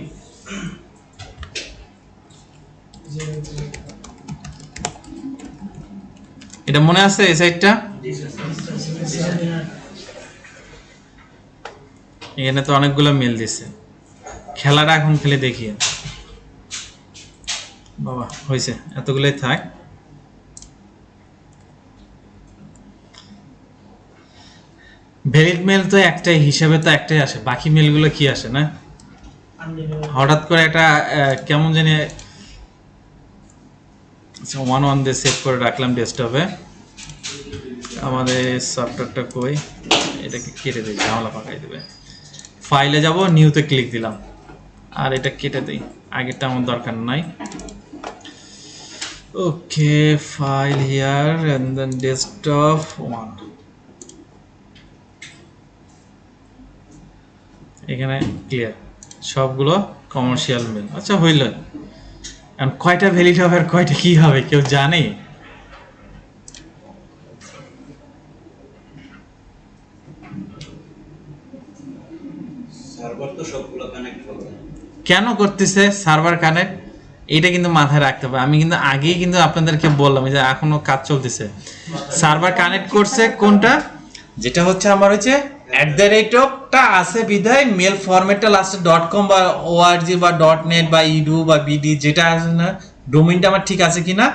এটা মনে আছে এই সাইডটা? এখানে তো অনেকগুলো মেল দিছে, খেলাটা এখন খেলে দেখিয়ে। বাবা হয়েছে, এতগুলোই থাক। ভ্যালিড মেল তো একটাই, হিসাবে তো একটাই আসে, বাকি মেলগুলো কি আসে না? হঠাৎ করে একটা কেমন জানি 1 দিয়ে সেভ করে রাখলাম ডেস্কটপে। আমাদের সফটওয়্যারটা কই, এটাকে কেটে দিই, ঝামেলা পাকাই দেবে। ফাইলে যাব, নিউতে ক্লিক দিলাম, আর এটা কেটে দিই, আগেরটা আমার দরকার নাই। Okay, file here and then desktop 1, এখানে ক্লিয়ার, সবগুলো কমার্শিয়াল মেল। আচ্ছা হইল, এখন কয়টা ভ্যালিড হবে আর কয়টা কি হবে কেউ জানে? কেন করতেছে সার্ভার কানেক্ট, এটা কিন্তু মাথায় রাখতে হবে। আমি কিন্তু আগেই কিন্তু আপনাদেরকে বললাম যে এখনো কাজ চলতেছে। সার্ভার কানেক্ট করছে কোনটা, যেটা হচ্ছে আমার হচ্ছে @টা আছে বিধায় মেল ফরম্যাটটা লাস্টে .com বা org বা .net বা edu বা bd যেটা আছে না, ডোমেইনটা আমার ঠিক আছে কিনা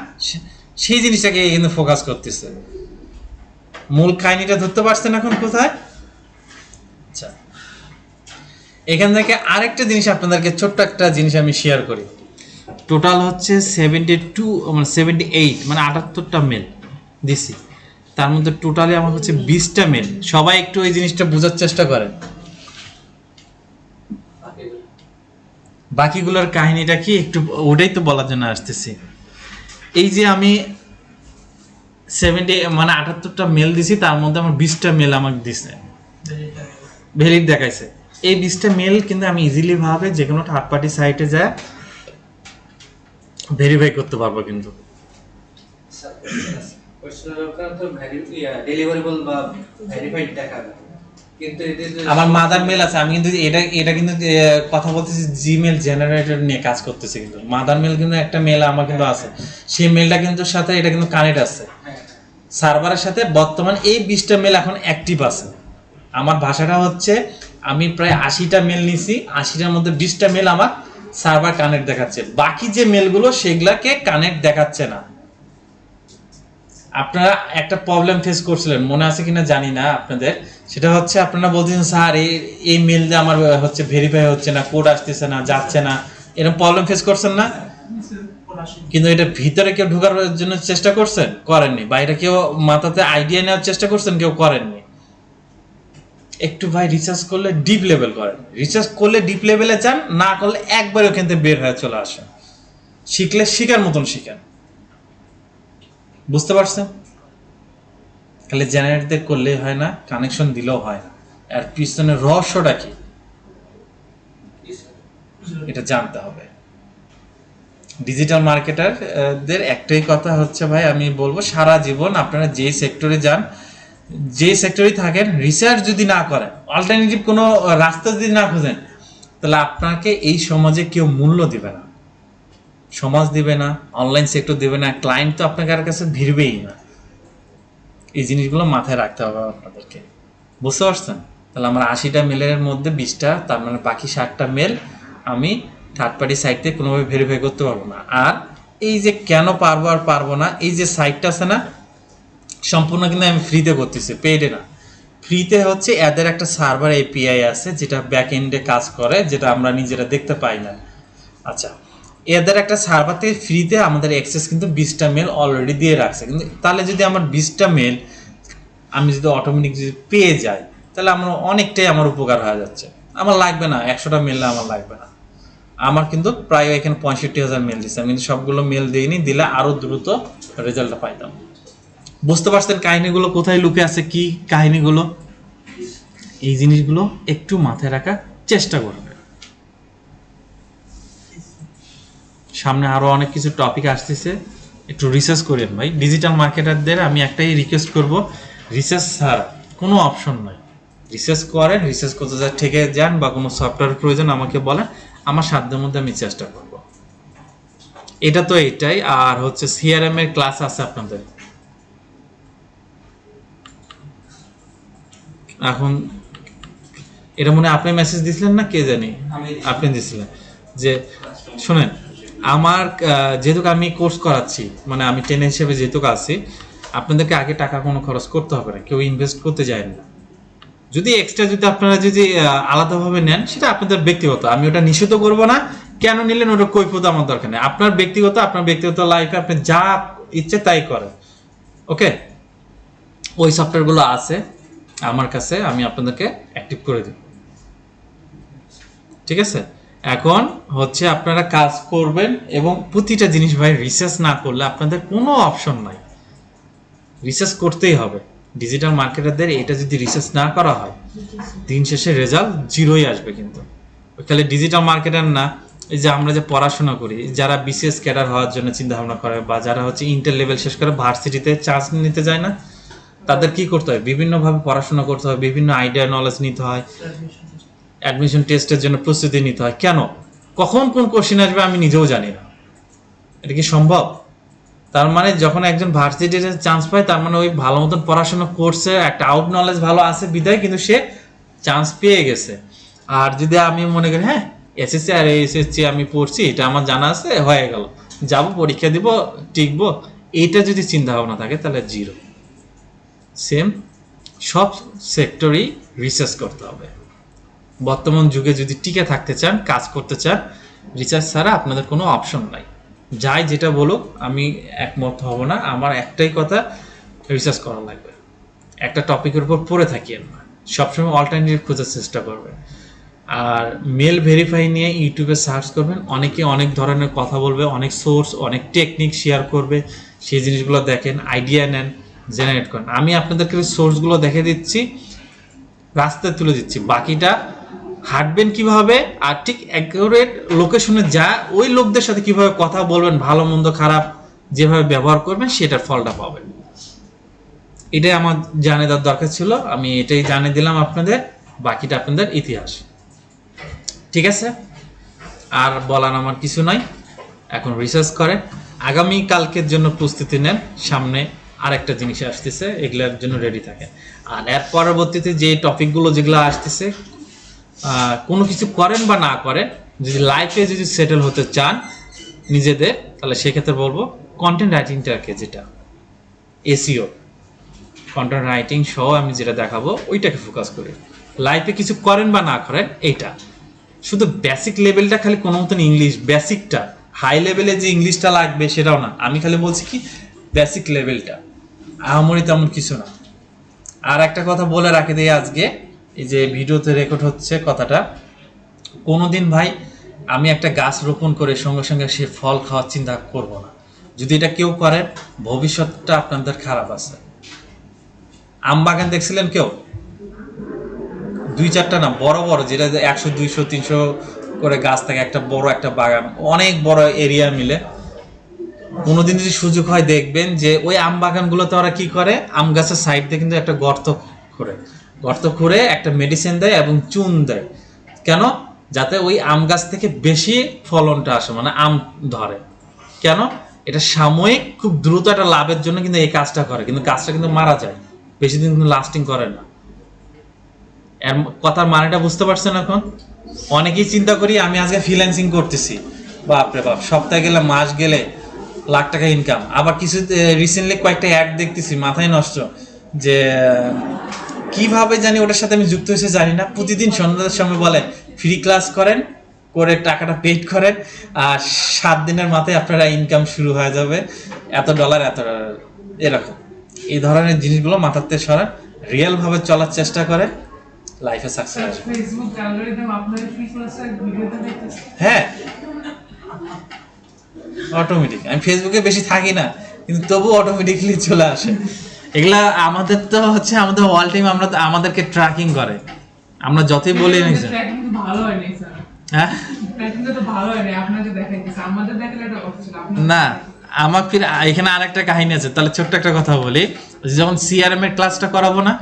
সেই জিনিসটাকে কিন্তু ফোকাস করতেছে। মূল কাহিনীটা ধরতে পারছেন এখন কোথায়? আচ্ছা, এখান থেকে আরেকটা জিনিস আপনাদেরকে ছোট্ট একটা জিনিস আমি শেয়ার করি। টোটাল হচ্ছে 78 মানে 78টা মেল দিছি, তার মধ্যে টোটালি আমার হচ্ছে 20টা মেল। সবাই একটু এই জিনিসটা বোঝার চেষ্টা করেন। বাকিগুলোর কাহিনীটা কি একটু ওটাই তো বলার জন্য আসতেছি। এই যে আমি 78টা মেল দিছি, তার মধ্যে আমার 20টা মেল আমাকে দিছে ভ্যালিড দেখাইছে। এই 20টা মেল কিন্তু আমি ইজিলি ভাবে যে কোনো থার্ড পার্টি সাইটে যায় ভেরিফাই করতে পারবো। কিন্তু ডেলিভারেবল বা ভেরিফাইড দেখাবে, কিন্তু আমার মাদার মেল আছে, আমি কিন্তু এটা কিন্তু কথা বলতেছি জিমেল জেনারেটর নিয়ে কাজ করতেছি। কিন্তু মাদার মেল কিন্তু একটা মেল আমার কিন্তু আছে, সেই মেলটা কিন্তু সাথে এটা কিন্তু কানেক্ট আছে সার্ভারের সাথে। বর্তমান এই 20টা মেল এখন অ্যাক্টিভ আছে। আমার ভাষাটা হচ্ছে আমি প্রায় 80টা মেল নিছি, 80টার মধ্যে 20টা মেল আমার সার্ভার কানেক্ট দেখাচ্ছে, বাকি যে মেলগুলো সেগুলাকে কানেক্ট দেখাচ্ছে না। আপনারা একটা প্রবলেম ফেস করছিলেন, মনে আছে কিনা জানি না আপনাদের, সেটা হচ্ছে আপনারা বলতেছেন স্যার এই মেল দিয়ে আমার হচ্ছে ভেরিফাই হচ্ছে না, কোড আসতেছে না, যাচ্ছে না, এরকম প্রবলেম ফেস করছেন না? কিন্তু এটা ভিতরে কেউ ঢোকার জন্য চেষ্টা করছেন? করেননি। বাইরে কেউ মাথাতে আইডিয়া নেওয়ার চেষ্টা করছেন? কেউ করেননি। একটু ভাই রিসার্চ করলে ডিপ লেভেল করেন, রিসার্চ করলে ডিপ লেভেলে যান, না করলে একবার ওখান থেকে বের হয়ে চলে আসেন। শিখলে শিখার মতন শিখেন, বুঝতে পারছেন? খালি জেনারেটদের করলেই হয় না, কানেকশন দিলেও হয় না। আর পিছনের রহস্যটা কি এটা জানতে হবে। ডিজিটাল মার্কেটারদের একটাই কথা হচ্ছে ভাই, আমি বলবো সারা জীবন আপনারা যেই সেক্টরে যান, যে সেক্টরে থাকেন, রিসার্চ যদি না করেন, অল্টারনেটিভ কোনো রাস্তা যদি না খুঁজেন, তাহলে আপনাকে এই সমাজে কেউ মূল্য দিবে না, সমাজ দিবে না, অনলাইন সেক্টর দিবে না, ক্লায়েন্ট তো আপনার কাছে ভিড়বেই না। এই জিনিসগুলো মাথায় রাখতে হবে আপনাদেরকে, বুঝতে পারছেন? তাহলে আমার 80টা মেলের মধ্যে 20টা, তার মানে বাকি 60টা মেল আমি থার্ড পার্টি সাইট থেকে কোনোভাবে ভেরিফাই করতে পারবো না। আর এই যে কেন পারবো আর পারবো না, এই যে সাইটটা আছে না, সম্পূর্ণ কিন্তু আমি ফ্রিতে করতেছি, পেইডে না। ফ্রিতে হচ্ছে এদের একটা সার্ভার এপিআই আছে যেটা ব্যাক এন্ডে কাজ করে, যেটা আমরা নিজেরা দেখতে পাই না। আচ্ছা, এদের একটা সার্ভার থেকে ফ্রিতে আমাদের অ্যাক্সেস কিন্তু 20টা মেল অলরেডি দিয়ে রাখছে। কিন্তু তাহলে যদি আমার 20টা মেল আমি যদি অটোমেটিক যদি পেয়ে যাই, তাহলে আমার অনেকটাই আমার উপকার হয়ে যাচ্ছে। আমার লাগবে না 100টা মেল, আমার লাগবে না। আমার কিন্তু প্রায় এখানে 65,000 মেল দিচ্ছে, আমি কিন্তু সবগুলো মেল দিইনি, দিলে আরো দ্রুত রেজাল্টটা পাইতাম। বুঝতে পারছেন কাহিনীগুলো কোথায় লুকে আছে, কি কাহিনীগুলো? এই জিনিসগুলো একটু মাথায় রাখার চেষ্টা করবেন। সামনে আরো অনেক কিছু টপিক আসতেছে, একটু রিসার্চ করেন ভাই। ডিজিটাল মার্কেটারদের আমি একটাই রিকোয়েস্ট করব, রিসার্চ ছাড়া কোনো অপশন নাই। রিসার্চ করেন, রিসার্চ করতে যা থেকে যান বা কোনো সফটওয়্যার প্রয়োজন আমাকে বলেন, আমার সাধ্যের মধ্যে আমি চেষ্টা করব। এটা তো এটাই। আর হচ্ছে সিআরএম এর ক্লাস আছে আপনাদের। এখন এটা মনে আপনি মেসেজ দিছিলেন না, কে জানি আপনি দিছিলেন, যে শুনেন আমার যেহেতু আমি কোর্স করাচ্ছি, মানে আমি ট্রেনার হিসেবে যেহেতু আছি, আপনাদেরকে আগে টাকা কোনো খরচ করতে হবে না, কেউ ইনভেস্ট করতে যায় না। যদি এক্সট্রা যদি আপনারা যদি আলাদাভাবে নেন, সেটা আপনাদের ব্যক্তিগত, আমি ওটা নিষেধ করবো না। কেন নিলেন ওটা কৈফিয়ত আমার দরকার নেই, আপনার ব্যক্তিগত লাইফে আপনি যা ইচ্ছে তাই করেন। ওকে, ওই সফটওয়্যারগুলো আছে আমার কাছে, আমি আপনাদেরকে অ্যাক্টিভ করে দেব, ঠিক আছে? এখন হচ্ছে আপনারা কাজ করবেন, এবং প্রতিটা জিনিস ভাই রিসার্চ না করলে আপনাদের কোনো অপশন নাই, রিসার্চ করতেই হবে। ডিজিটাল মার্কেটারদের এটা যদি রিসার্চ না করা হয়, দিন শেষে রেজাল্ট জিরোই আসবে। কিন্তু খালি ডিজিটাল মার্কেটার না, এই যে আমরা যে পড়াশোনা করি, যারা বিসিএস ক্যাডার হওয়ার জন্য চিন্তা ভাবনা করে, বা যারা হচ্ছে ইন্টার লেভেল শেষ করে ভার্সিটিতে চান্স নিতে যায় না, তাদের কি করতে হয়? বিভিন্নভাবে পড়াশোনা করতে হয়, বিভিন্ন আইডিয়া নলেজ নিতে হয়, অ্যাডমিশন টেস্টের জন্য প্রস্তুতি নিতে হয়। কেন? কখন কোন কোশ্চেন আসবে আমি নিজেও জানি না। এটা কি সম্ভব? তার মানে যখন একজন ভার্সিটিতে চান্স পায় তার মানে ওই ভালো মতন পড়াশোনা করছে, একটা আউট নলেজ ভালো আছে বিধায় কিন্তু সে চান্স পেয়ে গেছে। আর যদি আমি মনে করি হ্যাঁ এসএসসি আর এসএসসি আমি পড়ছি, এটা আমার জানা আছে, হয়ে গেল, যাব পরীক্ষা দিব, টিকবো, এইটা যদি চিন্তা ভাবনা থাকে তাহলে জিরো। সেম সব সেক্টরেই রিসার্চ করতে হবে। বর্তমান যুগে যদি টিকে থাকতে চান, কাজ করতে চান, রিসার্চ ছাড়া আপনাদের কোনো অপশন নাই। যাই যেটা বলুক আমি একমত হব না, আমার একটাই কথা, রিসার্চ করা লাগবে। একটা টপিকের উপর পড়ে থাকিয়েন না, সবসময় অল্টারনেটিভ খোঁজার চেষ্টা করবেন। আর মেল ভেরিফাই নিয়ে ইউটিউবে সার্চ করবেন, অনেকে অনেক ধরনের কথা বলবে, অনেক সোর্স, অনেক টেকনিক শেয়ার করবে, সেই জিনিসগুলো দেখেন, আইডিয়া নেন, জেনারেট করেন। আমি আপনাদেরকে সোর্সগুলো দেখে দিচ্ছি, রাস্তায় তুলে দিচ্ছি, বাকিটা হাঁটবেন কিভাবে আর ঠিক অ্যাকুরেট লোকেশনে যা ওই লোকদের সাথে কিভাবে কথা বলবেন, ভালো মন্দ খারাপ যেভাবে ব্যবহার করবেন সেটার ফলটা পাবেন। এটাই আমার জানিয়ে দেওয়ার দরকার ছিল, আমি এটাই জানিয়ে দিলাম আপনাদের, বাকিটা আপনাদের ইতিহাস। ঠিক আছে, আর বলার আমার কিছু নাই। এখন রিসার্চ করে আগামী কালকের জন্য প্রস্তুতি নেন, সামনে আরেকটা জিনিস আসতেছে, এগুলোর জন্য রেডি থাকে। আর এর পরবর্তীতে যে টপিকগুলো যেগুলো আসতেছে, কোনো কিছু করেন বা না করেন, যদি লাইফে যদি সেটেল হতে চান নিজেদের, তাহলে সেক্ষেত্রে বলবো কন্টেন্ট রাইটিংটাকে, যেটা এসইও কন্টেন্ট রাইটিং সহ আমি যেটা দেখাবো ওইটাকে ফোকাস করি। লাইফে কিছু করেন বা না করেন, এইটা শুধু বেসিক লেভেলটা, খালি কোনো মতন ইংলিশ বেসিকটা, হাই লেভেলে যে ইংলিশটা লাগবে সেটাও না, আমি খালি বলছি কি বেসিক লেভেলটা, আহামরি তেমন কিছু না। আর একটা কথা বলে রাখি দিই, আজকে এই যে ভিডিওতে রেকর্ড হচ্ছে কথাটা, কোনোদিন ভাই আমি একটা গাছ রোপণ করে সঙ্গে সঙ্গে সে ফল খাওয়ার চিন্তা করব না। যদি এটা কেউ করেন, ভবিষ্যৎটা আপনাদের খারাপ আছে। আম বাগান দেখছিলেন কেউ? 2-4টা না, বড় বড়, যেটা 100, 200, 300 করে গাছ থাকে, একটা বড় একটা বাগান, অনেক বড় এরিয়া মিলে। কোনোদিন যদি সুযোগ হয় দেখবেন যে ওই আম বাগানগুলোতে ওরা কি করে, আম গাছের সাইড দিয়ে কিন্তু একটা গর্ত করে একটা মেডিসিন দেয় এবং চুন দেয়। কেন? যাতে ওই আম গাছ থেকে বেশি ফলনটা আসে, মানে আম ধরে। কেন? এটা সাময়িক খুব দ্রুত একটা লাভের জন্য কিন্তু এই কাজটা করে, কিন্তু গাছটা কিন্তু মারা যায়, বেশি দিন কিন্তু লাস্টিং করে না। এর কথার মানেটা বুঝতে পারছেন এখন? অনেকেই চিন্তা করি আমি আজকে ফ্রিল্যান্সিং করতেছি, বাপরে বাপ, সপ্তাহে গেলে মাস গেলে লাখ টাকা ইনকাম। আবার কিছু রিসেন্টলি কয়েকটা অ্যাড দেখতেছি, মাথায় নষ্ট, যে কিভাবে জানি ওটার সাথে আমি যুক্ত হয়েছে জানি না, প্রতিদিন সন্ধ্যার সময় বলে ফ্রি ক্লাস করেন, করে টাকাটা পেড করেন, আর 7 দিনের মাথায় আপনারা ইনকাম শুরু হয়ে যাবে, $এত এত এরকম। এই ধরনের জিনিসগুলো মাথার থেকে সরান, রিয়েল ভাবে চলার চেষ্টা করে, লাইফে সাকসেস আসবে। ফেসবুক অ্যালগরিদম আপনাদের ফ্রি ক্লাসের ভিডিওতে দেখতেছে। হ্যাঁ, অটোমেটিক। আমি ফেসবুকে বেশি থাকি না, কিন্তু তবু অটোমেটিকলি চলে আসে। এগুলা আমাদের তো হচ্ছে আমাদের অল টাইম আমরা আমাদেরকে ট্র্যাকিং করে, আমরা যতই বলি না ট্র্যাকিং তো ভালো হয় নাই স্যার, হ্যাঁ ট্র্যাকিং তো ভালো হয় নাই, আপনাদের দেখাইতেছে, আমাদের দেখালে এটা কথা ছিল আপনাদের না। আমার ফির এখানে আরেকটা কাহিনী আছে, তাহলে ছোট্ট একটা কথা বলি। যখন সিআরএম এর ক্লাসটা করাবো না,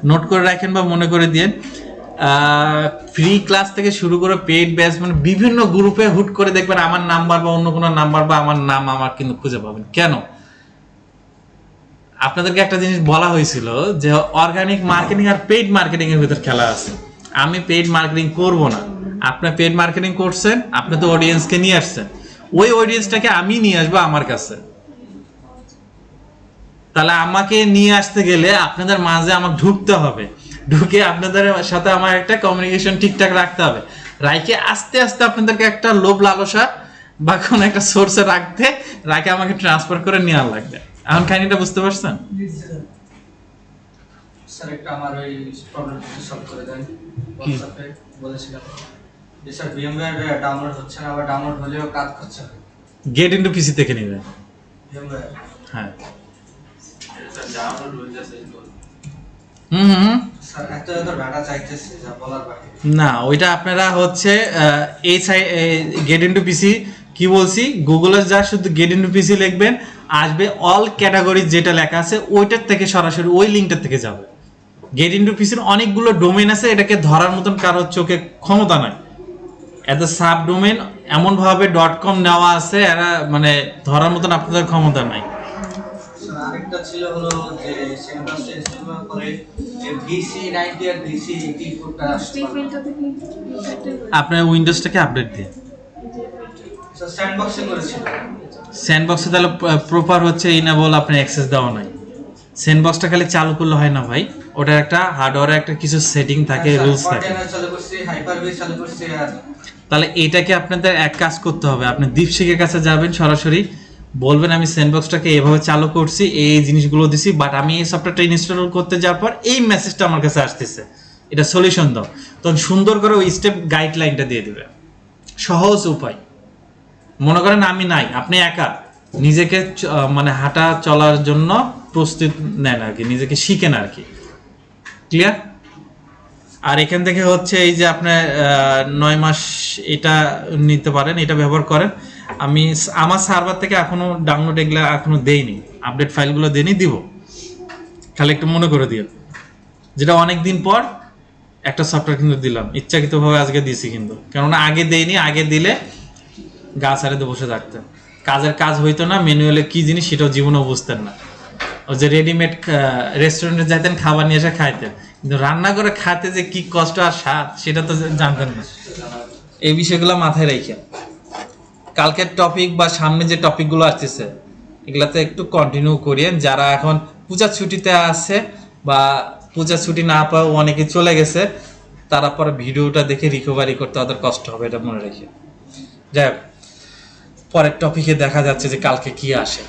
নোট করে রাখেন বা মনে করে দিন, ফ্রি ক্লাস থেকে শুরু করে পেইড ব্যাচ, মানে বিভিন্ন গ্রুপে হুট করে দেখবেন আমার নাম্বার বা অন্য কোনো নাম্বার বা আমার নাম আমার কিন্তু খুঁজে পাবেন। কেন? আপনাদেরকে একটা জিনিস বলা হয়েছিল যে অর্গানিক মার্কেটিং আর পেইড মার্কেটিং এর ভিতর খেলা আছে। আমি পেইড মার্কেটিং করব না, আপনি পেইড মার্কেটিং করছেন, আপনি তো অডিয়েন্সকে নিয়ে আসছেন, ওই অডিয়েন্সটাকে আমি নিয়ে আসবো আমার কাছে। তাহলে আমাকে নিয়ে আসতে গেলে আপনাদের মাঝে আমাকে ঢুকতে হবে, ঢুকে আপনাদের সাথে আমার একটা কমিউনিকেশন ঠিকঠাক রাখতে হবে, রাইকে আস্তে আস্তে আপনাদেরকে একটা লোভ লালসা বা কোনো একটা সোর্সে রাখে আমাকে ট্রান্সফার করে নেওয়া লাগবে। এখন কাহিনীটা বুঝতে পারছেন? স্যার একটা আমার ওই প্রবলেমটা সলভ করে দেন। হোয়াটসঅ্যাপে বলেছিলাম যে স্যার ভিএমওয়্যার ডাউনলোড হচ্ছে না, আবার ডাউনলোড হলেও কাজ করছে না। গেট ইনটু পিসি থেকে নেবেন। ভিএমওয়্যার হ্যাঁ, এটা ডাউনলোড হয়ে যাচ্ছে তো। স্যার এত ডাটা চাইতেছে যা বলার বাইরে। না, ওইটা আপনারা হচ্ছে এই গেট ইনটু পিসি কি বলছি, গুগলে যা শুধু গেট ইনটু পিসি লিখবেন, আসবে অল ক্যাটাগরি যেটা লেখা আছে ওইটার থেকে সরাসরি ওই লিঙ্কটার থেকে যাবে। গেট ইনটু পিসির অনেকগুলো ডোমেইন আছে, এটাকে ধরার মতন কারোর চোখে ক্ষমতা নাই। এত সাব ডোমেইন এমন ভাবে .com নেওয়া আছে এরা মানে ধরার মতন আপনাদের ক্ষমতা নাই। স্যার আরেকটা ছিল হলো যে সেন্টারটা ইনস্টল করে VC90 আর VC80 কোডটা আসছে স্টেটমেন্টটা থেকে ইনসার্টেড আপনার উইন্ডোজটাকে আপডেট দিয়ে স্যার স্যান্ডবক্সে করেছিল। স্যান্ডবক্সে তাহলে প্রপার হচ্ছে ইনেবল আপনার অ্যাক্সেস দেওয়া নাই। স্যান্ডবক্সটা খালি চালু করলে হয় না ভাই, ওটার একটা হার্ডওয়্যারে একটা কিছু সেটিং থাকে, রুলস থাকে। কন্টেইনার চালু করছি, হাইপার-ভি চালু করছি আর তাহলে এটাকে আপনাদের এক কাজ করতে হবে, আপনি দীপশিকের কাছে যাবেন সরাসরি, বলবেন আমি স্যান্ডবক্সটাকে এভাবে চালু করছি, এই জিনিসগুলো দিছি, বাট আমি এই সফটওয়্যারটা ইনস্টল করতে যাওয়ার পর এই মেসেজটা আমার কাছে আসতেছে, এটা সলিউশন দাও। তখন সুন্দর করে ওই স্টেপ গাইডলাইনটা দিয়ে দিবে, সহজ উপায়। মনে করেন আমি নাই, আপনি একা নিজেকে মানে হাঁটা চলার জন্য প্রস্তুত নেন আর কি, নিজেকে শিখেন আর কি। ক্লিয়ার? আর এখান থেকে হচ্ছে এই যে আপনার 9 মাস এটা নিতে পারেন, এটা ব্যবহার করেন। আমি আমার সার্ভার থেকে এখনো ডাউনলোড এগুলো এখনো দেইনি, আপডেট ফাইলগুলো দেইনি, দিব, খালি একটু মনে করে দিও। যেটা অনেক দিন পর একটা সফটওয়্যার কিন্তু দিলাম, ইচ্ছাকৃতভাবে আজকে দিয়েছি কিন্তু, কেননা আগে দেইনি, আগে দিলে গাছ হারিয়ে বসে থাকতেন, কাজের কাজ হইতো না, ম্যানুয়ালে কি জিনিস সেটাও জীবনেও বুঝতেন না। ও যে রেডিমেড রেস্টুরেন্টে যাইতেন, খাবার নিয়ে এসে খাইতেন, কিন্তু রান্না করে খাতে যে কি কষ্ট আর স্বাদ সেটা তো জানতেন না। এই বিষয়গুলো মাথায় রেখে কালকের টপিক বা সামনে যে টপিকগুলো আসতেছে এগুলাতে একটু কন্টিনিউ করিয়েন। যারা এখন পূজা ছুটিতে আছে বা পূজা ছুটি না পাও অনেকে চলে গেছে, তারা পরে ভিডিওটা দেখে রিকভারি করতে তাদের কষ্ট হবে, এটা মনে রেখে। যাই হোক, পরের টপিকে দেখা যাচ্ছে যে কালকে কি আসে।